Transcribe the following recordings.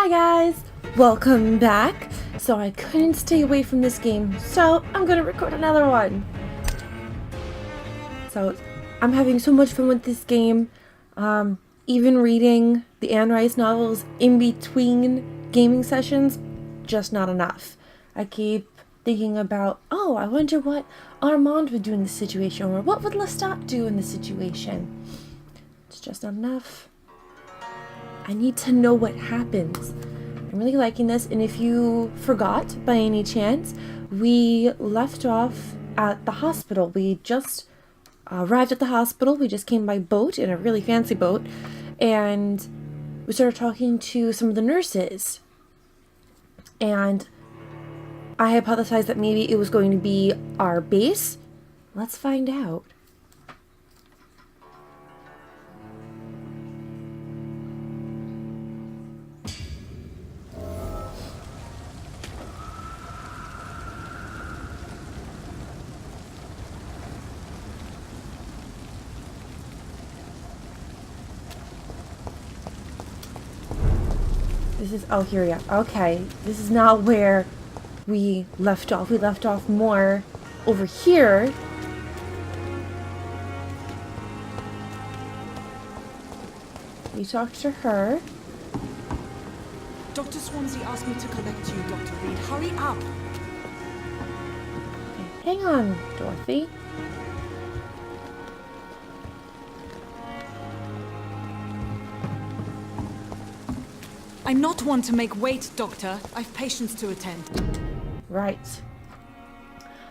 Hi guys! Welcome back! So I couldn't stay away from this game, so I'm gonna record another one! So I'm having so much fun with this game. Even reading the Anne Rice novels in between gaming sessions, just not enough. I keep thinking about, oh, I wonder what Armand would do in this situation, or what would Lestat do in this situation? It's just not enough. I need to know what happens. I'm really liking this, and if you forgot by any chance, we left off at the hospital. We just arrived at the hospital. We just came by boat, in a really fancy boat, and we started talking to some of the nurses. And I hypothesized that maybe it was going to be our base. Let's find out. This is, oh, here we are. Okay, this is not where we left off. We left off more over here. We talked to her. Dr. Swansea asked me to collect you, Dr. Reed. Hurry up! Okay, hang on, Dorothy. I'm not one to make wait, Doctor. I've patients to attend. Right.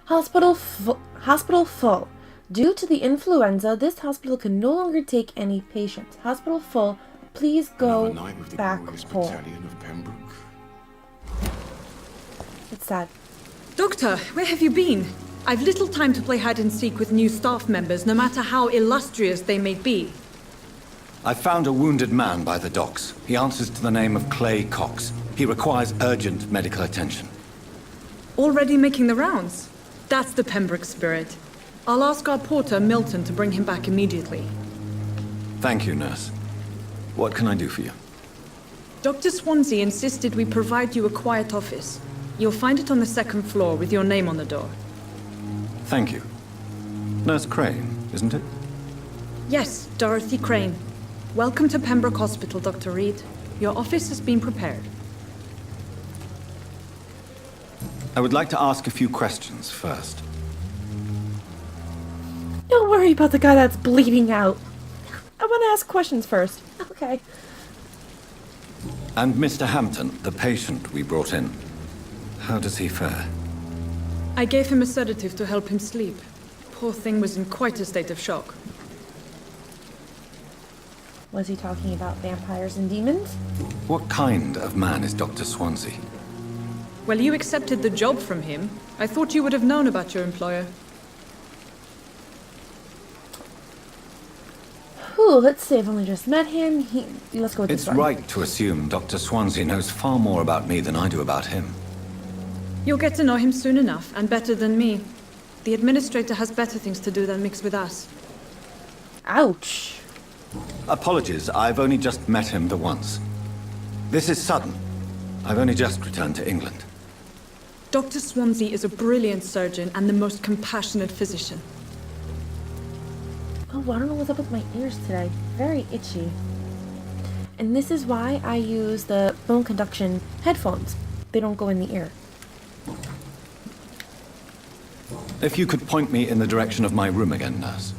Hospital full. Due to the influenza, this hospital can no longer take any patients. Hospital full. Please go back home. Of Pembroke. It's sad. Doctor, where have you been? I've little time to play hide and seek with new staff members, no matter how illustrious they may be. I found a wounded man by the docks. He answers to the name of Clay Cox. He requires urgent medical attention. Already making the rounds? That's the Pembroke spirit. I'll ask our porter, Milton, to bring him back immediately. Thank you, nurse. What can I do for you? Dr. Swansea insisted we provide you a quiet office. You'll find it on the second floor with your name on the door. Thank you. Nurse Crane, isn't it? Yes, Dorothy Crane. Welcome to Pembroke Hospital, Dr. Reed. Your office has been prepared. I would like to ask a few questions first. Don't worry about the guy that's bleeding out. I want to ask questions first. Okay. And Mr. Hampton, the patient we brought in. How does he fare? I gave him a sedative to help him sleep. Poor thing was in quite a state of shock. Was he talking about vampires and demons? What kind of man is Dr. Swansea? Well, you accepted the job from him. I thought you would have known about your employer. Ooh, let's see. I've only just met him. Let's go with this It's one. right to assume Dr. Swansea knows far more about me than I do about him. You'll get to know him soon enough, and better than me. The administrator has better things to do than mix with us. Ouch. Apologies, I've only just met him the once. This is sudden. I've only just returned to England. Dr. Swansea is a brilliant surgeon and the most compassionate physician. Oh, I don't know what's up with my ears today. Very itchy. And this is why I use the bone conduction headphones. They don't go in the ear. If you could point me in the direction of my room again, nurse.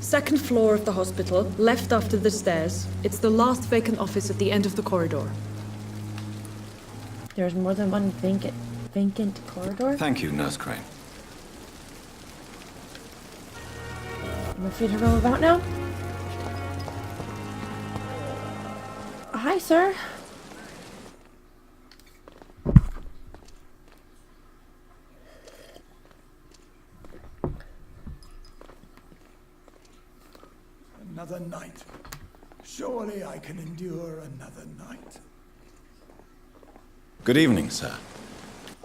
Second floor of the hospital, left after the stairs. It's the last vacant office at the end of the corridor. There's more than one vacant corridor. Thank you, Nurse Crane. I'm free to roam about now. Hi, sir. Another night. Surely I can endure another night. Good evening, sir.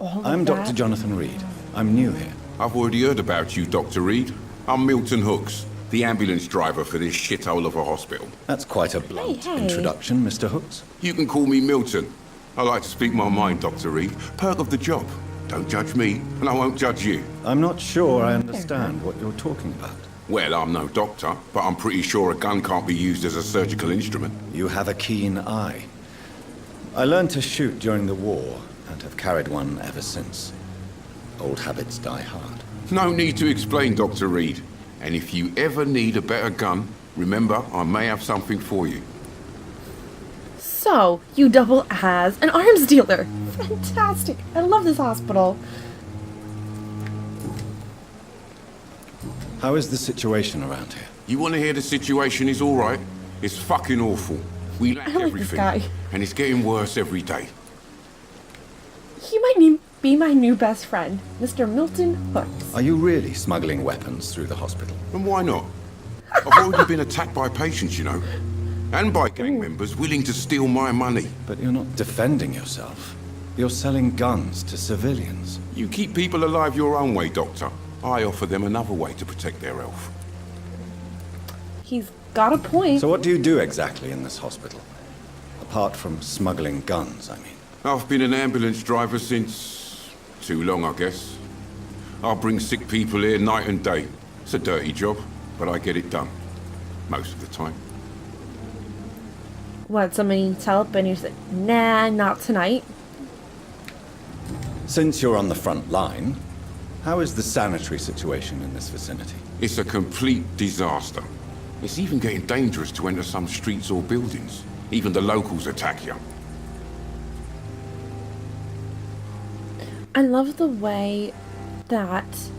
I'm that. Dr. Jonathan Reed. I'm new here. I've already heard about you, Dr. Reed. I'm Milton Hooks, The ambulance driver for this shithole of a hospital. That's quite a blunt Hey. introduction, Mr. Hooks. You can call me Milton. I like to speak my mind, Dr. Reed. Perk of the job. Don't judge me, and I won't judge you. I'm not sure I understand what you're talking about. Well, I'm no doctor, but I'm pretty sure a gun can't be used as a surgical instrument. You have a keen eye. I learned to shoot during the war, and have carried one ever since. Old habits die hard. No need to explain, Dr. Reed. And if you ever need a better gun, remember, I may have something for you. So, you double as an arms dealer. Fantastic. I love this hospital. How is the situation around here? You want to hear the situation is all right? It's fucking awful. We lack I like this everything, guy. and it's getting worse every day. He might be my new best friend, Mr. Milton Hooks. Are you really smuggling weapons through the hospital? And why not? I've already been attacked by patients, you know. And by gang members willing to steal my money. But you're not defending yourself. You're selling guns to civilians. You keep people alive your own way, Doctor. I offer them another way to protect their health. He's got a point. So what do you do exactly in this hospital? Apart from smuggling guns, I mean. I've been an ambulance driver since... too long, I guess. I bring sick people here night and day. It's a dirty job, but I get it done. Most of the time. What, somebody needs help and you say, nah, not tonight? Since you're on the front line, how is the sanitary situation in this vicinity? It's a complete disaster. It's even getting dangerous to enter some streets or buildings. Even the locals attack you. I love the way that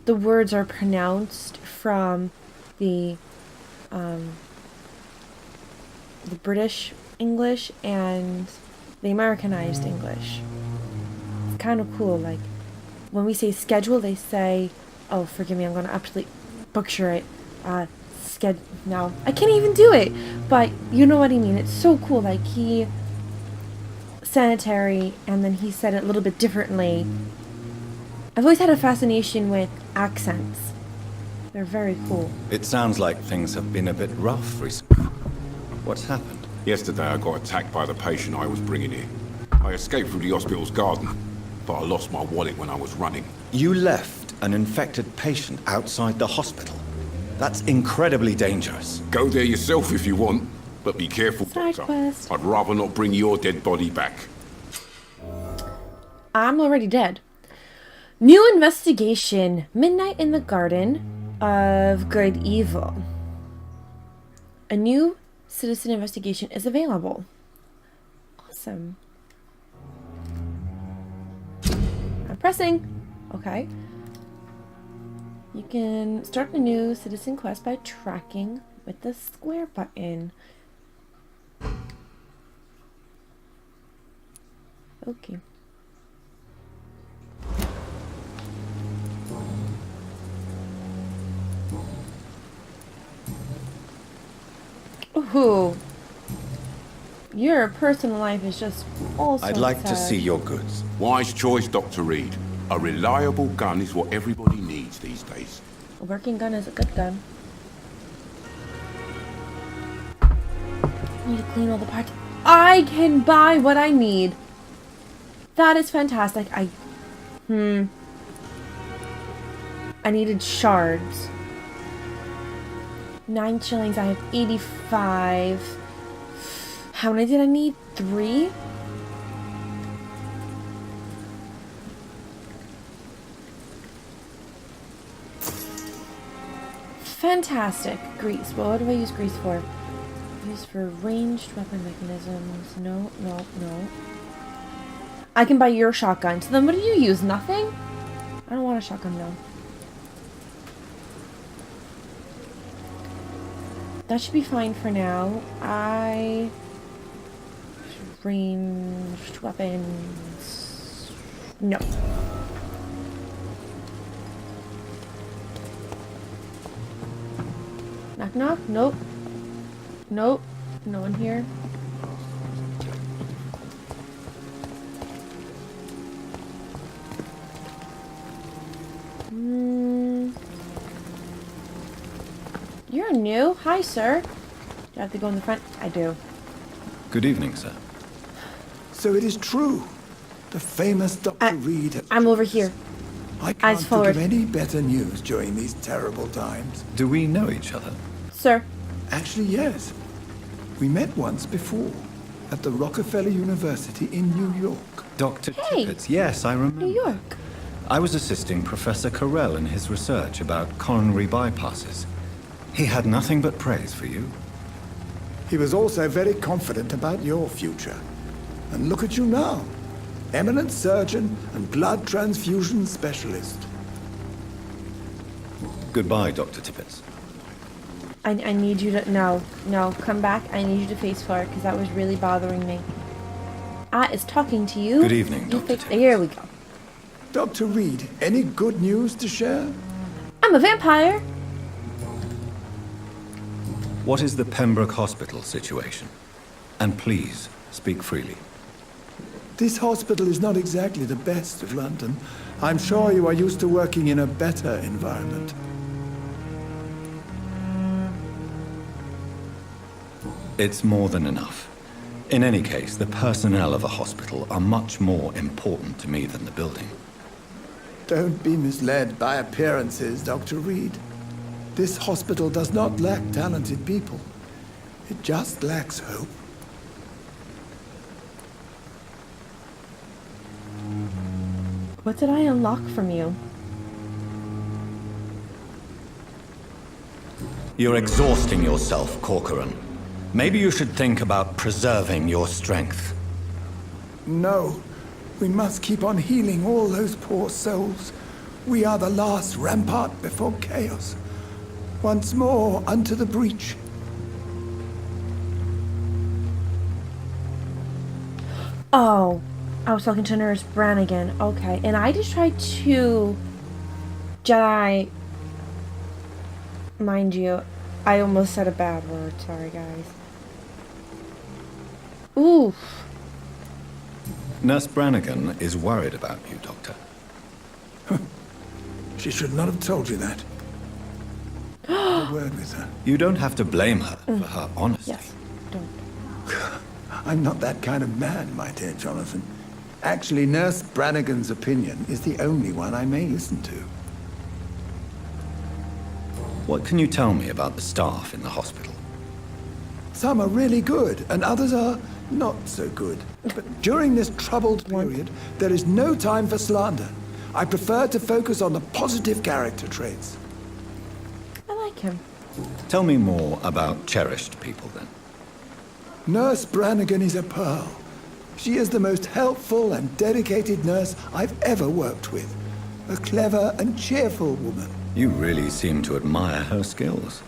the words are pronounced from the British English and the Americanized English. It's kind of cool. Like when we say schedule, they say, "Oh, forgive me, I'm gonna absolutely butcher it." No, I can't even do it. But you know what I mean. It's so cool. Like sanitary, and then he said it a little bit differently. I've always had a fascination with accents. They're very cool. It sounds like things have been a bit rough recently. What's happened? Yesterday I got attacked by the patient I was bringing here. I escaped through the hospital's garden, but I lost my wallet when I was running. You left an infected patient outside the hospital. That's incredibly dangerous. Go there yourself if you want, but be careful, Side Doctor. quest. I'd rather not bring your dead body back. I'm already dead. New investigation. Midnight in the Garden of Good Evil. A new citizen investigation is available. Awesome. I'm pressing. Okay. You can start a new citizen quest by tracking with the square button. Okay. Ooh. Your personal life is just also I'd like to sad. see your goods. Wise choice, Dr. Reed. A reliable gun is what everybody needs these days. A working gun is a good gun. I need to clean all the parts. I can buy what I need. That is fantastic. I needed shards. 9 shillings. I have 85. How many did I need? 3? Fantastic. Grease. Well, what do I use grease for? Use for ranged weapon mechanisms. No, no, no. I can buy your shotgun. So then what do you use? Nothing? I don't want a shotgun, no. That should be fine for now. Ranged weapons. No. Knock knock? Nope. Nope. No one here. You're new. Hi, sir. Do I have to go in the front? I do. Good evening, sir. So it is true. The famous Dr. Reed. I'm over here. I Eyes can't think forward. of any better news during these terrible times. Do we know each other? Sir. Actually, yes. We met once before at the Rockefeller University in New York. Dr. Hey. Tippett. Yes, I remember. New York. I was assisting Professor Carell in his research about coronary bypasses. He had nothing but praise for you. He was also very confident about your future. And look at you now. Eminent surgeon and blood transfusion specialist. Goodbye, Dr. Tippett. I need you to... No, come back. I need you to face forward because that was really bothering me. Is talking to you. Good evening, You Dr. face- Here we go. Dr. Reed, any good news to share? I'm a vampire. What is the Pembroke Hospital situation? And please, speak freely. This hospital is not exactly the best of London. I'm sure you are used to working in a better environment. It's more than enough. In any case, the personnel of a hospital are much more important to me than the building. Don't be misled by appearances, Dr. Reed. This hospital does not lack talented people. It just lacks hope. What did I unlock from you? You're exhausting yourself, Corcoran. Maybe you should think about preserving your strength. No, we must keep on healing all those poor souls. We are the last rampart before chaos. Once more unto the breach. Oh, I was talking to Nurse Brannigan. Okay, and I just tried to Jedi. Mind you, I almost said a bad word. Sorry, guys. Oof. Nurse Brannigan is worried about you, Doctor. She should not have told you that. Have a word with her. You don't have to blame her for her honesty. Yes. Don't. I'm not that kind of man, my dear Jonathan. Actually, Nurse Brannigan's opinion is the only one I may listen to. What can you tell me about the staff in the hospital? Some are really good, and others are not so good. But during this troubled period, there is no time for slander. I prefer to focus on the positive character traits. I like him. Tell me more about cherished people, then. Nurse Brannigan is a pearl. She is the most helpful and dedicated nurse I've ever worked with. A clever and cheerful woman. You really seem to admire her skills.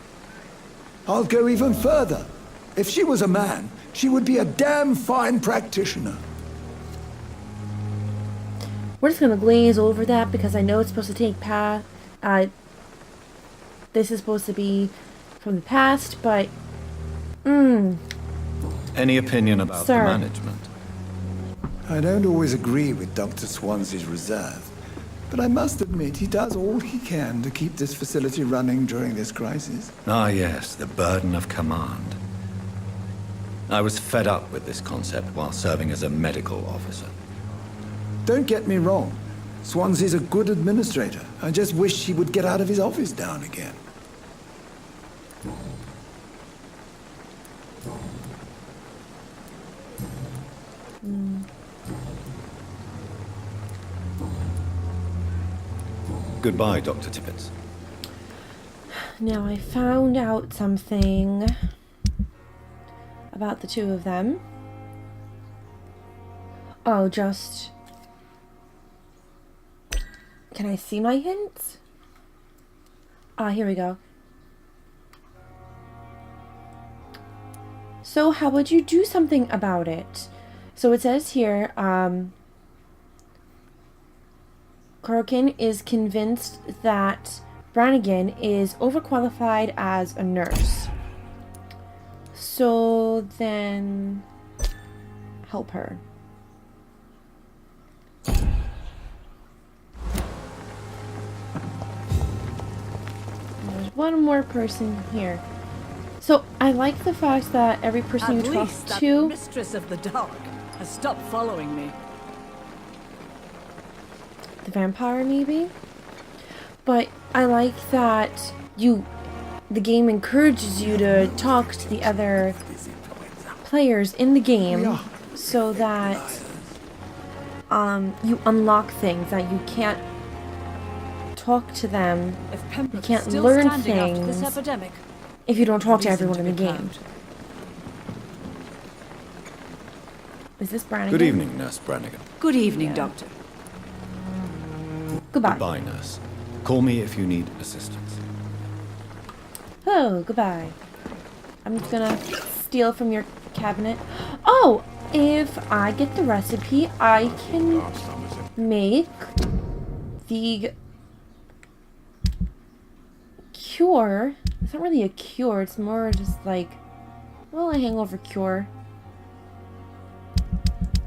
I'll go even further. If she was a man, she would be a damn fine practitioner. We're just gonna glaze over that because I know it's supposed to take this is supposed to be from the past, but Any opinion about Sir. the management? I don't always agree with Dr. Swansea's reserve, but I must admit he does all he can to keep this facility running during this crisis. Ah, yes, the burden of command. I was fed up with this concept while serving as a medical officer. Don't get me wrong. Swansea's a good administrator. I just wish he would get out of his office down again. Goodbye, Dr. Tippett. now I found out something about the two of them. Oh, just... Can I see my hints? Ah, here we go. So how would you do something about it? So it says here, Corkin is convinced that Brannigan is overqualified as a nurse. So then, help her. There's one more person here. So I like the fact that every person you At talk least that to, mistress of the dark has stopped following me. the vampire maybe, but I like that the game encourages you to talk to the other players in the game so that you unlock things that you can't talk to them. If You Pembroke can't still learn standing after this things epidemic, if you don't talk to reason everyone to in the be game. proud. Is this Brannigan? Good evening, Nurse Brannigan. Good evening, Doctor. Goodbye. Goodbye, nurse. Call me if you need assistance. Oh, goodbye. I'm just gonna steal from your cabinet. Oh, if I get the recipe, I can make the cure. It's not really a cure, it's more just like, well, a hangover cure.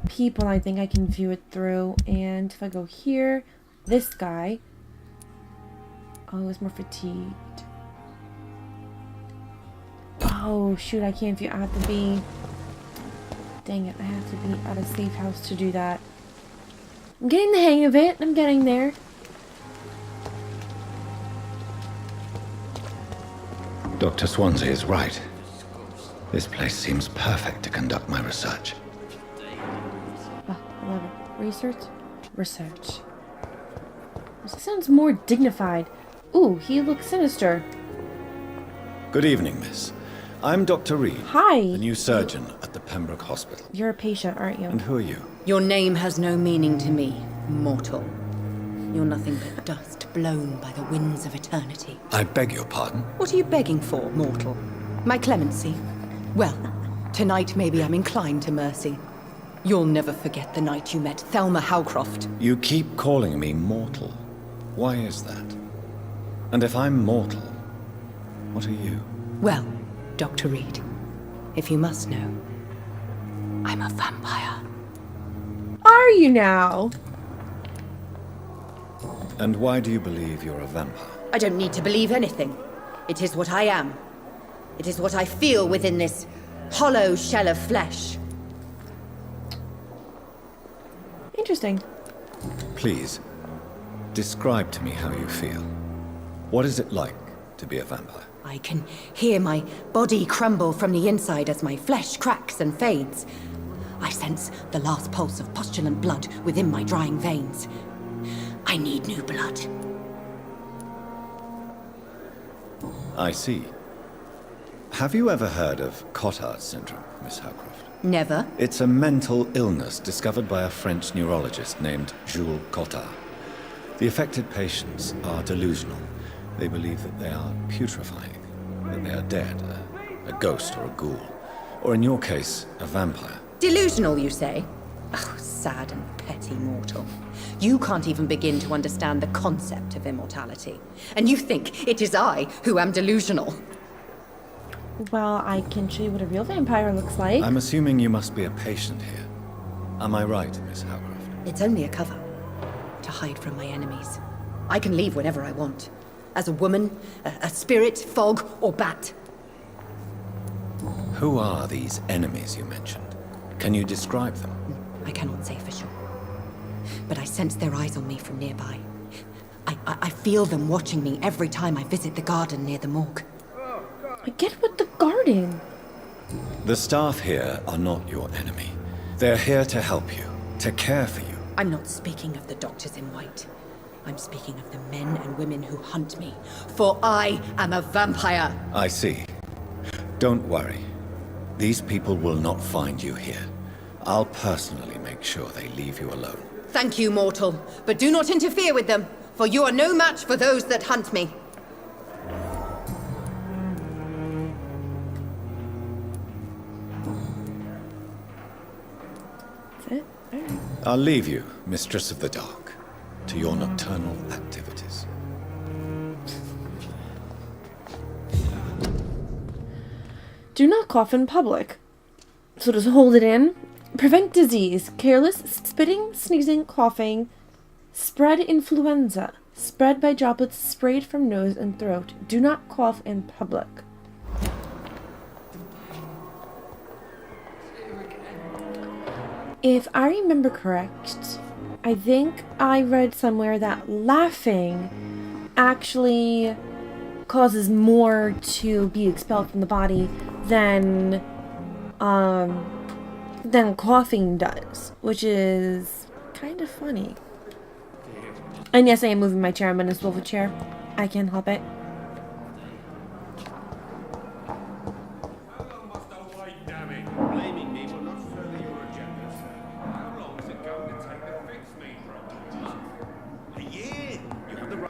People, I think I can view it through. And if I go here, this guy. Oh, he's more fatigued. Oh, shoot, I can't view. I have to be... Dang it, I have to be at a safe house to do that. I'm getting the hang of it. I'm getting there. Dr. Swansea is right. This place seems perfect to conduct my research. Oh, I love it. Research? Research. This sounds more dignified. Ooh, he looks sinister. Good evening, miss. I'm Dr. Reed, Hi. the new surgeon at the Pembroke Hospital. You're a patient, aren't you? And who are you? Your name has no meaning to me, mortal. You're nothing but dust blown by the winds of eternity. I beg your pardon? What are you begging for, mortal? My clemency? Well, tonight maybe I'm inclined to mercy. You'll never forget the night you met Thelma Howcroft. You keep calling me mortal. Why is that? And if I'm mortal, what are you? Well, Dr. Reed, if you must know, I'm a vampire. Are you now? And why do you believe you're a vampire? I don't need to believe anything. It is what I am. It is what I feel within this hollow shell of flesh. Interesting. Please, describe to me how you feel. What is it like to be a vampire? I can hear my body crumble from the inside as my flesh cracks and fades. I sense the last pulse of postulant blood within my drying veins. I need new blood. I see. Have you ever heard of Cotard syndrome, Miss Howcroft? Never. It's a mental illness discovered by a French neurologist named Jules Cotard. The affected patients are delusional. They believe that they are putrefying, that they are dead, a ghost or a ghoul, or in your case, a vampire. Delusional, you say? Oh, sad and petty mortal. You can't even begin to understand the concept of immortality. And you think it is I who am delusional. Well, I can show you what a real vampire looks like. I'm assuming you must be a patient here. Am I right, Miss Howcroft? It's only a cover. To hide from my enemies. I can leave whenever I want. As a woman, a spirit, fog, or bat. Who are these enemies you mentioned? Can you describe them? I cannot say for sure. But I sense their eyes on me from nearby. I feel them watching me every time I visit the garden near the morgue. I get with the garden. The staff here are not your enemy. They're here to help you, to care for you. I'm not speaking of the doctors in white. I'm speaking of the men and women who hunt me. For I am a vampire. I see. Don't worry. These people will not find you here. I'll personally make sure they leave you alone. Thank you, mortal. But do not interfere with them, for you are no match for those that hunt me. That's it? Alright. I'll leave you, Mistress of the Dark, to your nocturnal activities. Do not cough in public. So just hold it in. Prevent disease. Careless spitting, sneezing, coughing. Spread influenza. Spread by droplets sprayed from nose and throat. Do not cough in public. If I remember correct, I think I read somewhere that laughing actually causes more to be expelled from the body than coughing does, which is kind of funny. And yes, I am moving my chair. I'm in a swivel chair. I can't help it.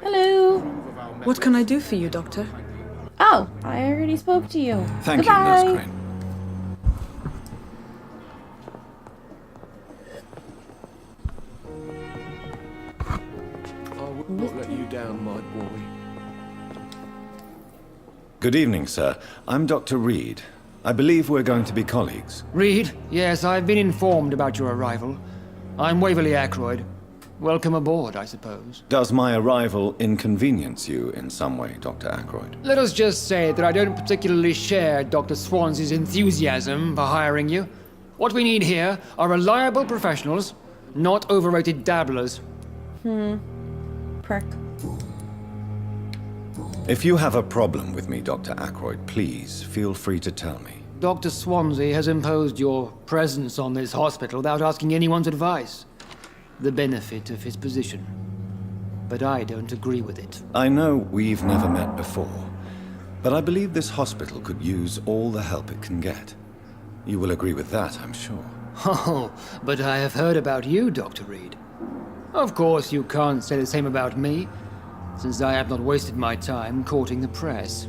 Hello. What can I do for you, Doctor? Oh, I already spoke to you. Thank Goodbye. you, Nurse Crane. I would not let you down, my boy. Good evening, sir. I'm Dr. Reed. I believe we're going to be colleagues. Reed? Yes, I've been informed about your arrival. I'm Waverly Ackroyd. Welcome aboard, I suppose. Does my arrival inconvenience you in some way, Dr. Ackroyd? Let us just say that I don't particularly share Dr. Swansea's enthusiasm for hiring you. What we need here are reliable professionals, not overrated dabblers. Prick. If you have a problem with me, Dr. Ackroyd, please feel free to tell me. Dr. Swansea has imposed your presence on this hospital without asking anyone's advice. The benefit of his position. But I don't agree with it. I know we've never met before, but I believe this hospital could use all the help it can get. You will agree with that, I'm sure. Oh, but I have heard about you, Dr. Reed. Of course, you can't say the same about me, since I have not wasted my time courting the press.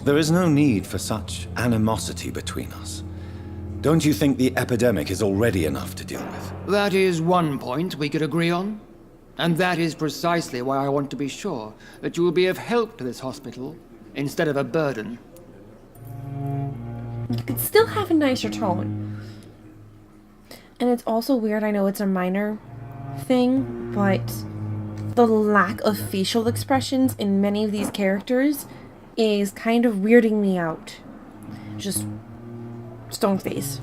There is no need for such animosity between us. Don't you think the epidemic is already enough to deal with? That is one point we could agree on. And that is precisely why I want to be sure that you will be of help to this hospital, instead of a burden. You could still have a nicer tone. And it's also weird, I know it's a minor thing, but the lack of facial expressions in many of these characters is kind of weirding me out. Just stone face.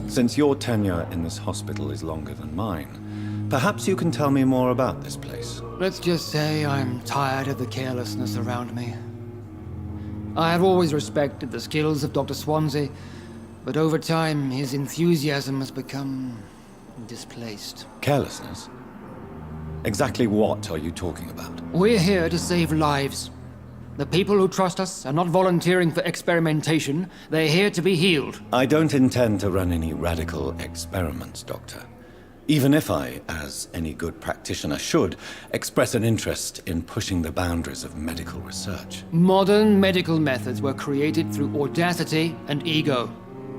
Since your tenure in this hospital is longer than mine, perhaps you can tell me more about this place. Let's just say I'm tired of the carelessness around me. I have always respected the skills of Dr. Swansea, but over time his enthusiasm has become displaced. Carelessness? Exactly what are you talking about? We're here to save lives. The people who trust us are not volunteering for experimentation. They're here to be healed. I don't intend to run any radical experiments, Doctor. Even if I, as any good practitioner should, express an interest in pushing the boundaries of medical research. Modern medical methods were created through audacity and ego.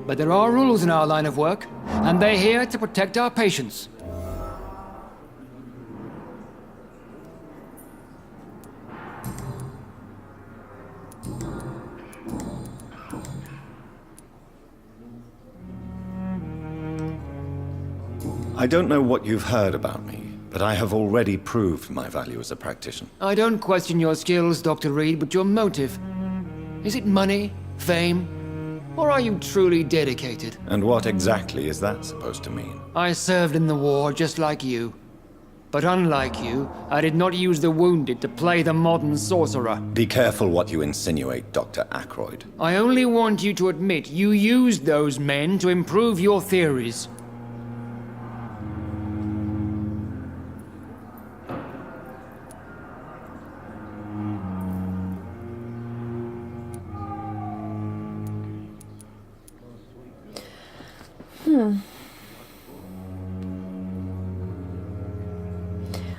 But there are rules in our line of work, and they're here to protect our patients. I don't know what you've heard about me, but I have already proved my value as a practitioner. I don't question your skills, Dr. Reed, but your motive. Is it money, fame, or are you truly dedicated? And what exactly is that supposed to mean? I served in the war just like you. But unlike you, I did not use the wounded to play the modern sorcerer. Be careful what you insinuate, Dr. Ackroyd. I only want you to admit you used those men to improve your theories.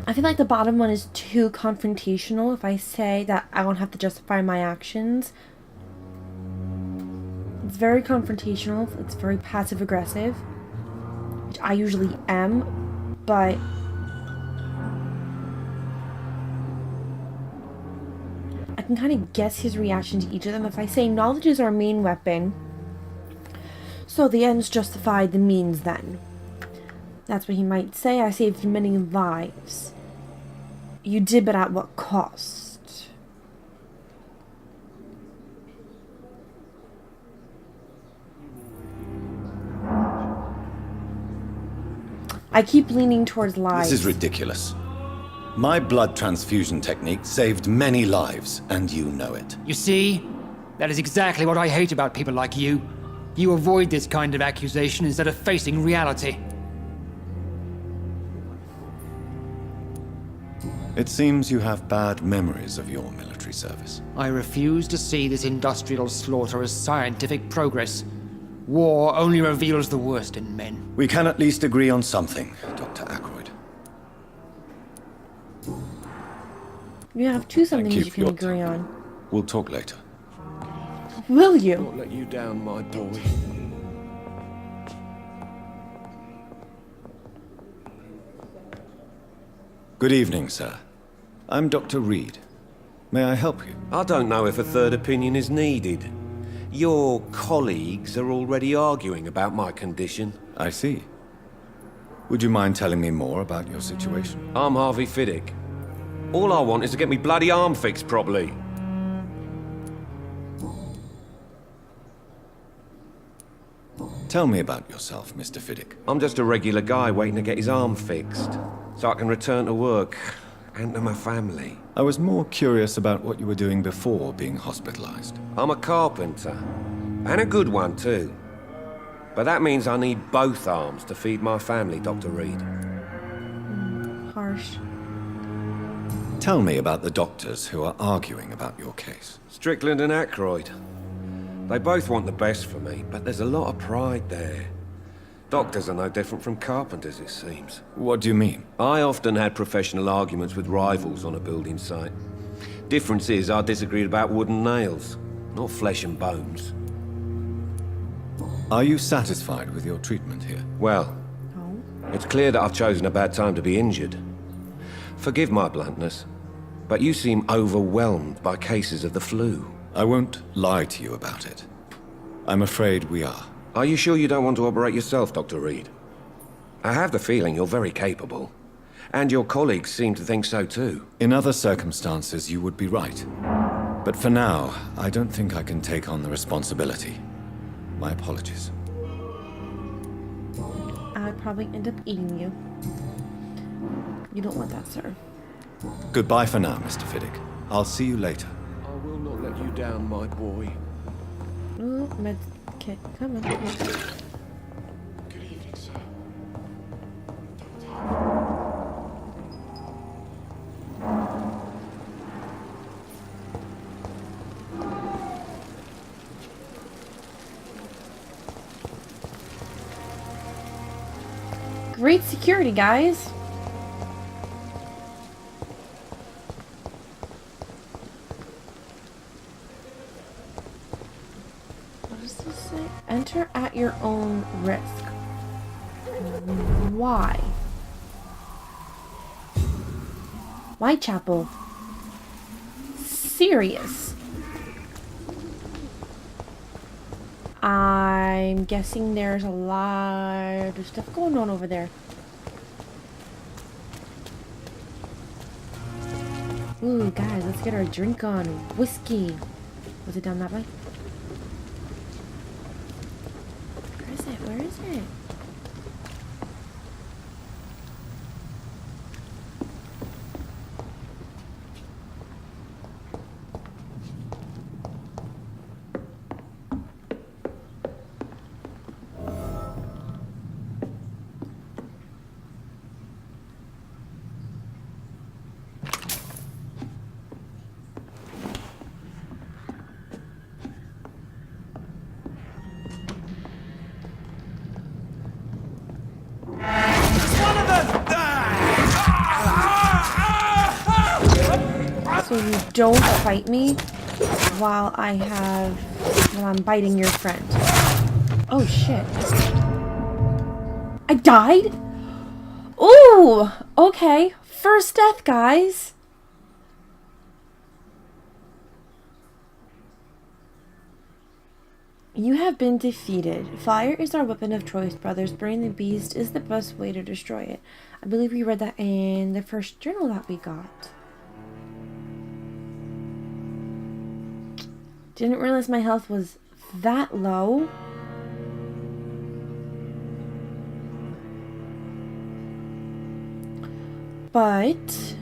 I feel like the bottom one is too confrontational if I say that I don't have to justify my actions. It's very confrontational, it's very passive-aggressive, which I usually am, but I can kind of guess his reaction to each of them. If I say knowledge is our main weapon, So the ends justified the means then. That's what he might say. I saved many lives. You did, but at what cost? I keep leaning towards lies. This is ridiculous. My blood transfusion technique saved many lives, and you know it. You see? That is exactly what I hate about people like you. You avoid this kind of accusation instead of facing reality. It seems you have bad memories of your military service. I refuse to see this industrial slaughter as scientific progress. War only reveals the worst in men. We can at least agree on something, Dr. Ackroyd. You have two Thank somethings you for can your agree time. on. We'll talk later. Will you? Not let you down, my boy. Good evening, sir. I'm Dr. Reed. May I help you? I don't know if a third opinion is needed. Your colleagues are already arguing about my condition. I see. Would you mind telling me more about your situation? I'm Harvey Fiddick. All I want is to get me bloody arm fixed properly. Tell me about yourself, Mr. Fiddick. I'm just a regular guy waiting to get his arm fixed, so I can return to work and to my family. I was more curious about what you were doing before being hospitalized. I'm a carpenter, and a good one too. But that means I need both arms to feed my family, Dr. Reed. Harsh. Tell me about the doctors who are arguing about your case. Strickland and Ackroyd. They both want the best for me, but there's a lot of pride there. Doctors are no different from carpenters, it seems. What do you mean? I often had professional arguments with rivals on a building site. Difference is, I disagreed about wood and nails, not flesh and bones. Are you satisfied with your treatment here? Well, it's clear that I've chosen a bad time to be injured. Forgive my bluntness, but you seem overwhelmed by cases of the flu. I won't lie to you about it. I'm afraid we are. Are you sure you don't want to operate yourself, Dr. Reed? I have the feeling you're very capable. And your colleagues seem to think so too. In other circumstances, you would be right. But for now, I don't think I can take on the responsibility. My apologies. I'd probably end up eating you. You don't want that, sir. Goodbye for now, Mr. Fiddick. I'll see you later. I will not let you down, my boy. Ooh, med kit. Come on. Good evening, sir. Great security, guys. What does this say? Enter at your own risk. Why? Whitechapel. Serious. I'm guessing there's a lot of stuff going on over there. Ooh, guys, let's get our drink on. Whiskey. Was it down that way? Where is it? Where is it? So you don't fight me while I'm biting your friend. Oh shit. I died? Ooh, okay. First death, guys. You have been defeated. Fire is our weapon of choice, brothers. Burning the beast is the best way to destroy it. I believe we read that in the first journal that we got. Didn't realize my health was that low. But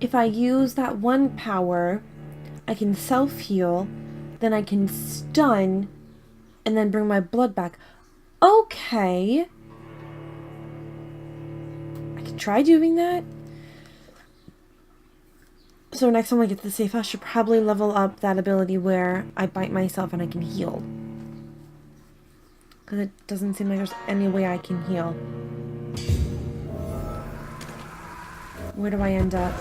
if I use that one power, I can self-heal, then I can stun, and then bring my blood back. Okay. I can try doing that. So next time I get to the safe house, I should probably level up that ability where I bite myself and I can heal. Because it doesn't seem like there's any way I can heal. Where do I end up?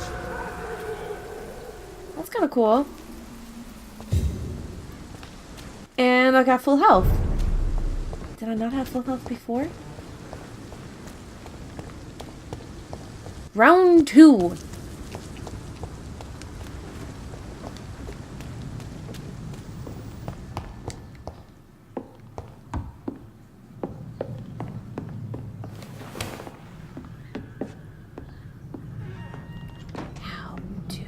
That's kind of cool. And I got full health. Did I not have full health before? Round 2. How do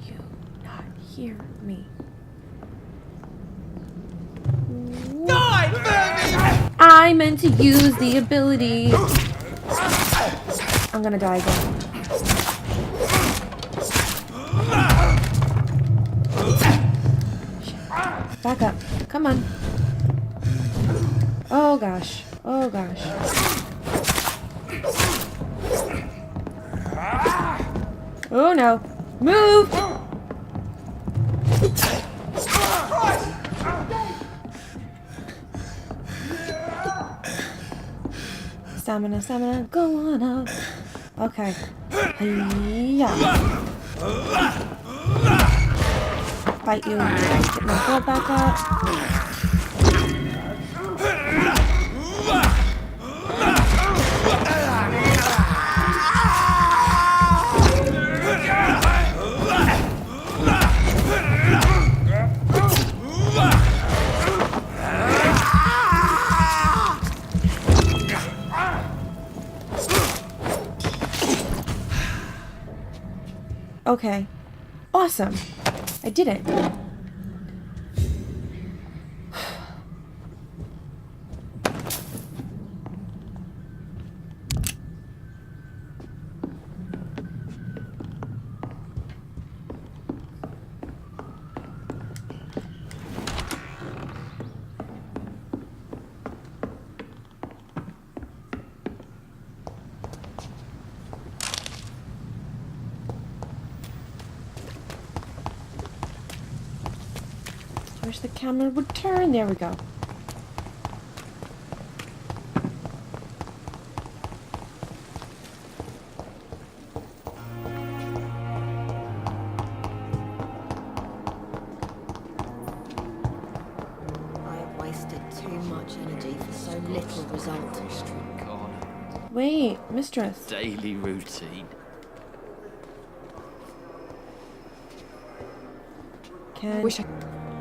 you not hear me? I meant to use the ability. I'm gonna die again. Back up. Come on. Oh gosh. Oh gosh. Oh no. Move! Stamina, stamina, go on up. Okay. Yeah. Fight you. Get my blood back up. Okay. Awesome. I did it. Wish the camera would turn. There we go. I wasted too much energy for so little result. Wait, mistress. Daily routine.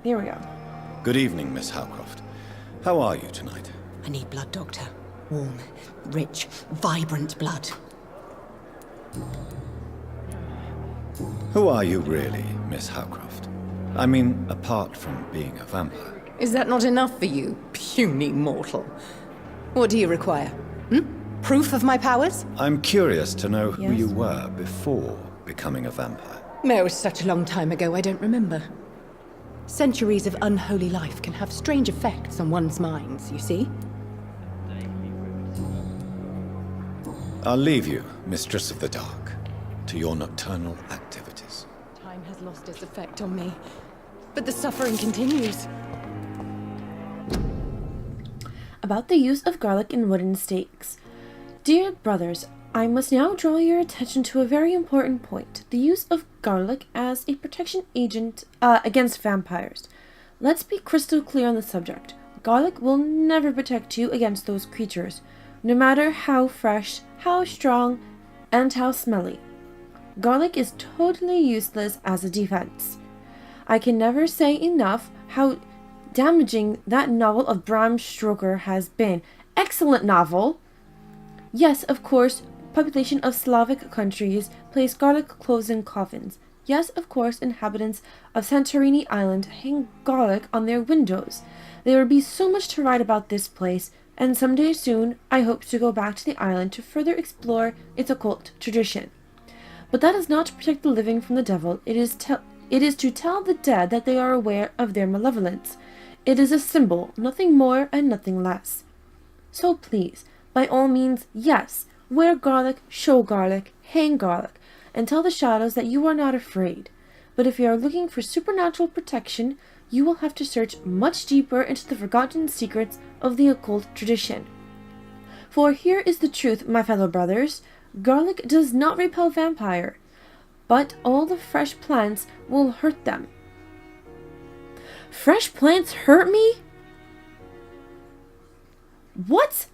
Here we go. Good evening, Miss Howcroft. How are you tonight? I need blood, Doctor. Warm, rich, vibrant blood. Who are you really, Miss Howcroft? I mean, apart from being a vampire. Is that not enough for you, puny mortal? What do you require? Proof of my powers? I'm curious to know who Yes. you were before becoming a vampire. No, such a long time ago, I don't remember. Centuries of unholy life can have strange effects on one's minds, you see? I'll leave you, Mistress of the Dark, to your nocturnal activities. Time has lost its effect on me, but the suffering continues. About the use of garlic in wooden stakes. Dear brothers, I must now draw your attention to a very important point. The use of garlic as a protection agent against vampires. Let's be crystal clear on the subject. Garlic will never protect you against those creatures, no matter how fresh, how strong, and how smelly. Garlic is totally useless as a defense. I can never say enough how damaging that novel of Bram Stoker has been. Excellent novel! Yes, of course, population of Slavic countries place garlic cloves in coffins. Yes, of course, inhabitants of Santorini Island hang garlic on their windows. There will be so much to write about this place, and someday soon I hope to go back to the island to further explore its occult tradition. But that is not to protect the living from the devil. It is to tell the dead that they are aware of their malevolence. It is a symbol, nothing more and nothing less. So please, by all means, yes, wear garlic, show garlic, hang garlic, and tell the shadows that you are not afraid. But if you are looking for supernatural protection, you will have to search much deeper into the forgotten secrets of the occult tradition. For here is the truth, my fellow brothers. Garlic does not repel vampire, but all the fresh plants will hurt them. Fresh plants hurt me? What?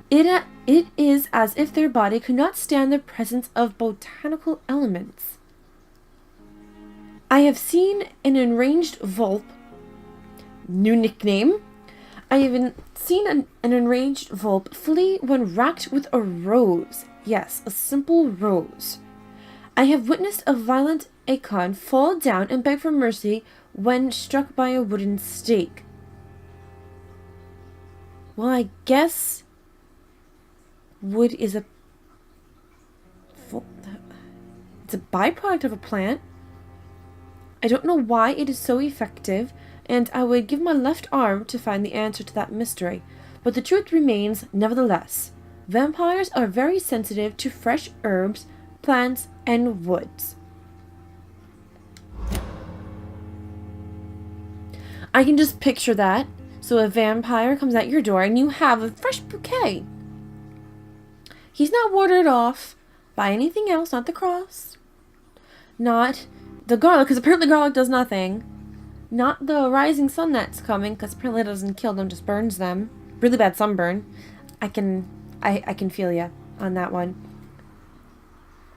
It is as if their body could not stand the presence of botanical elements. I have seen an enraged Volp, new nickname. I have seen an enraged Volp flee when racked with a rose. Yes, a simple rose. I have witnessed a violent Akon fall down and beg for mercy when struck by a wooden stake. Well, I guess wood is it's a byproduct of a plant. I don't know why it is so effective, and I would give my left arm to find the answer to that mystery. But the truth remains, nevertheless. Vampires are very sensitive to fresh herbs, plants, and woods. I can just picture that. So a vampire comes at your door and you have a fresh bouquet. He's not warded off by anything else, not the cross, not the garlic, because apparently garlic does nothing, not the rising sun that's coming, because apparently it doesn't kill them, just burns them. Really bad sunburn. I can feel ya on that one.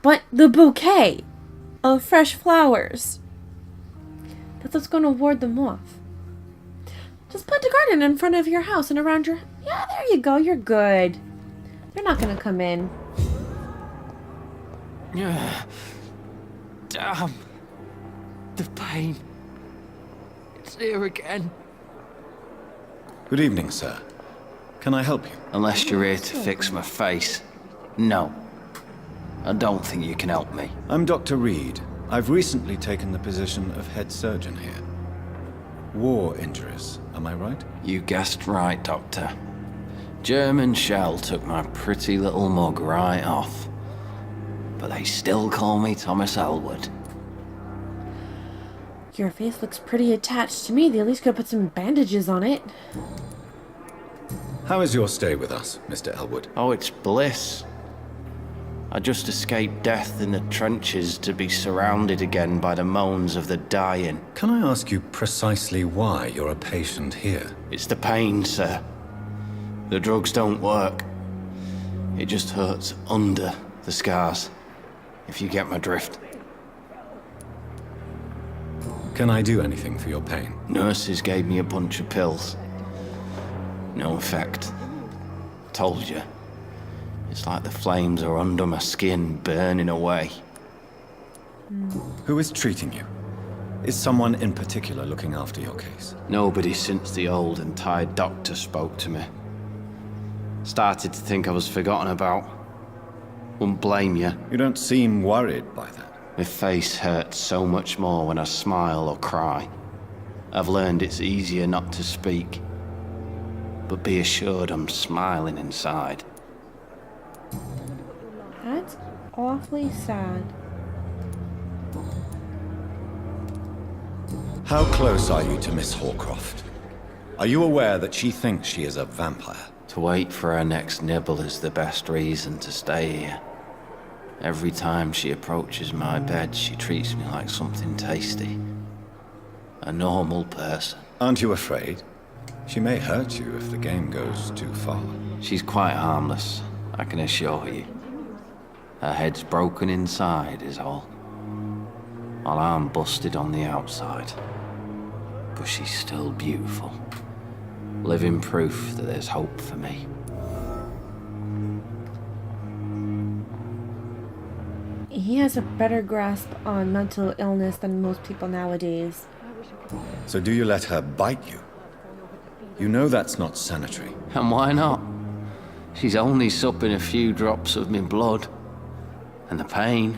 But the bouquet of fresh flowers, that's what's going to ward them off. Just plant a garden in front of your house and around your... Yeah, there you go. You're good. They're not going to come in. Yeah. Damn. The pain. It's here again. Good evening, sir. Can I help you? Unless you're here to fix my face. No. I don't think you can help me. I'm Dr. Reed. I've recently taken the position of head surgeon here. War injuries, am I right? You guessed right, Doctor. German shell took my pretty little mug right off. But they still call me Thomas Elwood. Your face looks pretty attached to me. They at least could put some bandages on it. How is your stay with us, Mr. Elwood? Oh, it's bliss. I just escaped death in the trenches to be surrounded again by the moans of the dying. Can I ask you precisely why you're a patient here? It's the pain, sir. The drugs don't work. It just hurts under the scars, if you get my drift. Can I do anything for your pain? Nurses gave me a bunch of pills. No effect. Told you. It's like the flames are under my skin, burning away. Who is treating you? Is someone in particular looking after your case? Nobody since the old and tired doctor spoke to me. Started to think I was forgotten about. Wouldn't blame you. You don't seem worried by that. My face hurts so much more when I smile or cry. I've learned it's easier not to speak. But be assured I'm smiling inside. That's awfully sad. How close are you to Miss Horcroft? Are you aware that she thinks she is a vampire? To wait for her next nibble is the best reason to stay here. Every time she approaches my bed, she treats me like something tasty. A normal person. Aren't you afraid? She may hurt you if the game goes too far. She's quite harmless, I can assure you. Her head's broken inside is all. While I'm busted on the outside. but she's still beautiful. Living proof that there's hope for me. He has a better grasp on mental illness than most people nowadays. So do you let her bite you? You know that's not sanitary. And why not? She's only supping a few drops of my blood. And the pain,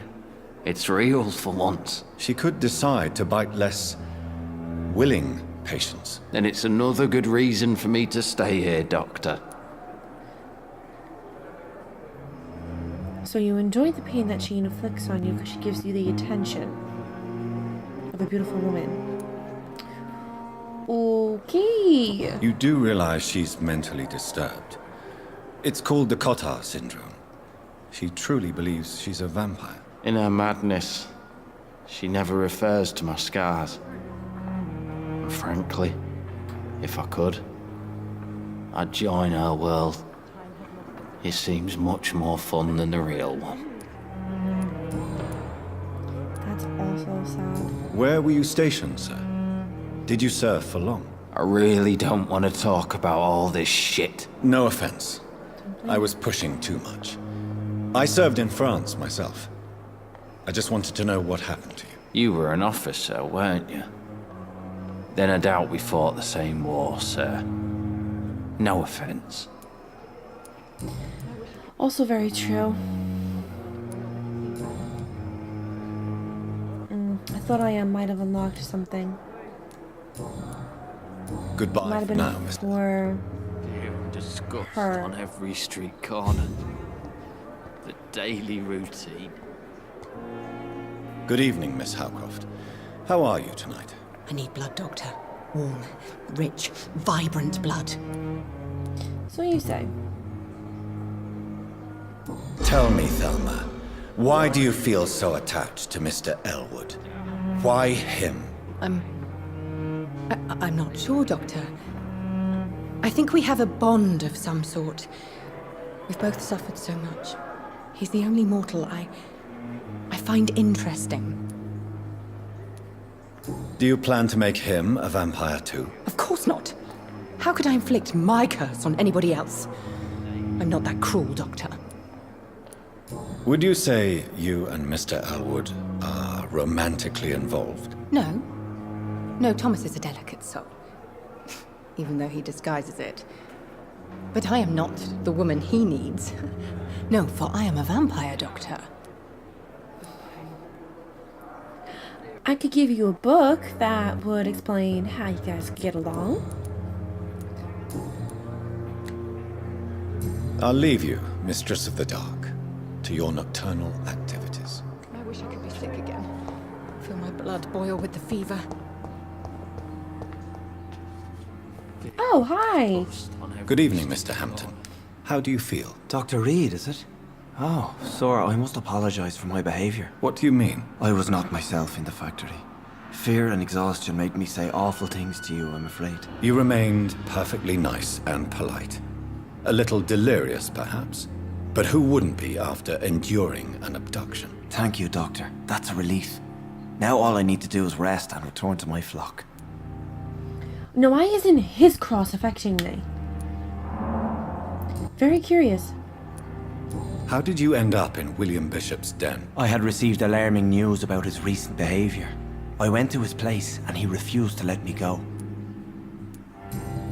it's real for once. She could decide to bite less willing patients. Then it's another good reason for me to stay here, Doctor. So you enjoy the pain that she inflicts on you because she gives you the attention of a beautiful woman. Okay. You do realize she's mentally disturbed. It's called the Cotard syndrome. She truly believes she's a vampire. In her madness, she never refers to my scars. And frankly, if I could, I'd join her world. It seems much more fun than the real one. That's also sad. Where were you stationed, sir? Did you serve for long? I really don't want to talk about all this shit. No offense. I was pushing too much. I served in France myself. I just wanted to know what happened to you. You were an officer, weren't you? Then I doubt we fought the same war, sir. No offense. Also very true. I thought I might have unlocked something. Goodbye Might have for been now, Mr. for Disgust her. on every street corner. The daily routine. Good evening, Miss Howcroft. How are you tonight? I need blood, Doctor. Warm, rich, vibrant blood. So you say. Tell me, Thelma, why do you feel so attached to Mr. Elwood? Why him? I'm not sure, Doctor. I think we have a bond of some sort. We've both suffered so much. He's the only mortal I find interesting. Do you plan to make him a vampire too? Of course not. How could I inflict my curse on anybody else? I'm not that cruel, Doctor. Would you say you and Mr. Elwood are romantically involved? No. No, Thomas is a delicate soul. Even though he disguises it. But I am not the woman he needs. No, for I am a vampire, Doctor. I could give you a book that would explain how you guys get along. I'll leave you, Mistress of the Dark, to your nocturnal activities. I wish I could be sick again. Feel my blood boil with the fever. Oh, hi. Good evening, Mr. Hampton. How do you feel? Dr. Reed, is it? Oh, sir, I must apologize for my behavior. What do you mean? I was not myself in the factory. Fear and exhaustion made me say awful things to you, I'm afraid. You remained perfectly nice and polite. A little delirious, perhaps. But who wouldn't be after enduring an abduction? Thank you, Doctor. That's a relief. Now all I need to do is rest and return to my flock. Now, why isn't his cross affecting me? Very curious. How did you end up in William Bishop's den? I had received alarming news about his recent behavior. I went to his place and he refused to let me go.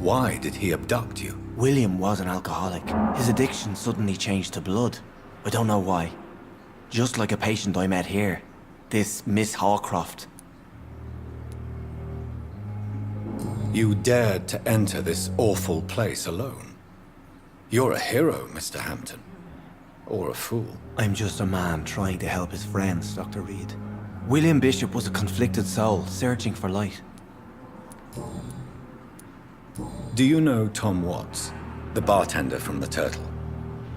Why did he abduct you? William was an alcoholic. His addiction suddenly changed to blood. I don't know why. Just like a patient I met here. This Miss Hawcroft. You dared to enter this awful place alone. You're a hero, Mr. Hampton. Or a fool. I'm just a man trying to help his friends, Dr. Reed. William Bishop was a conflicted soul, searching for light. Do you know Tom Watts, the bartender from the Turtle?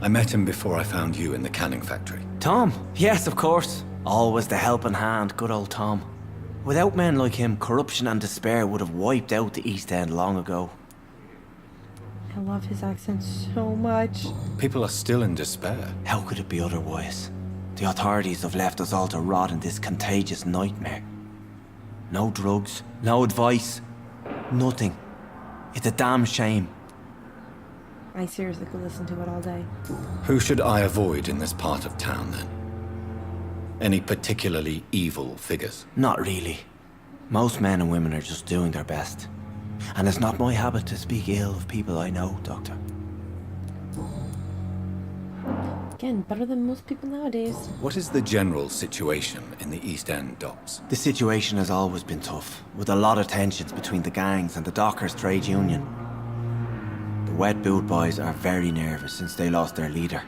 I met him before I found you in the canning factory. Tom? Yes, of course. Always the helping hand, good old Tom. Without men like him, corruption and despair would have wiped out the East End long ago. I love his accent so much. People are still in despair. How could it be otherwise? The authorities have left us all to rot in this contagious nightmare. No drugs, no advice, Nothing. It's a damn shame. I seriously could listen to it all day. Who should I avoid in this part of town, then? Any particularly evil figures? Not really. Most men and women are just doing their best. And it's not my habit to speak ill of people I know, Doctor. Again, better than most people nowadays. What is the general situation in the East End docks? The situation has always been tough, with a lot of tensions between the gangs and the Dockers Trade Union. The Wet Boot Boys are very nervous since they lost their leader.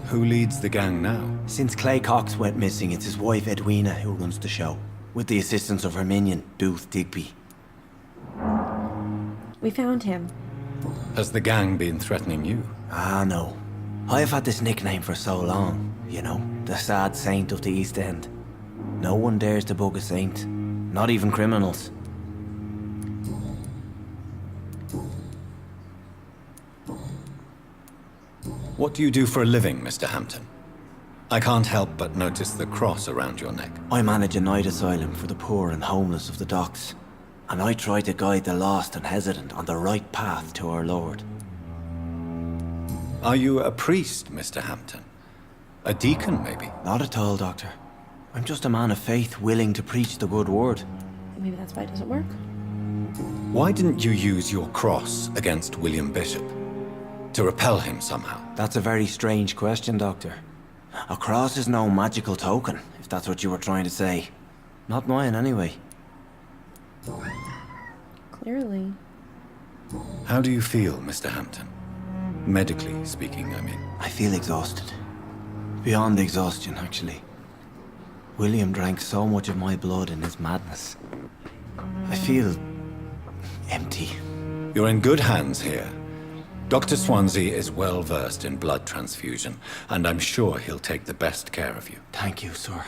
Who leads the gang now? Since Clay Cox went missing, it's his wife Edwina who runs the show, with the assistance of her minion, Booth Digby. We found him. Has the gang been threatening you? Ah, no. I've had this nickname for so long, you know, the sad saint of the East End. No one dares to bug a saint, not even criminals. What do you do for a living, Mr. Hampton? I can't help but notice the cross around your neck. I manage a night asylum for the poor and homeless of the docks, and I try to guide the lost and hesitant on the right path to our Lord. Are you a priest, Mr. Hampton? A deacon, maybe? Not at all, Doctor. I'm just a man of faith willing to preach the good word. Maybe that's why it doesn't work. Why didn't you use your cross against William Bishop? To repel him somehow? That's a very strange question, Doctor. A cross is no magical token, if that's what you were trying to say. Not mine, anyway. Clearly. How do you feel, Mr. Hampton? Medically speaking, I mean. I feel exhausted. Beyond exhaustion, actually. William drank so much of my blood in his madness. I feel empty. You're in good hands here. Dr. Swansea is well versed in blood transfusion, and I'm sure he'll take the best care of you. Thank you, sir.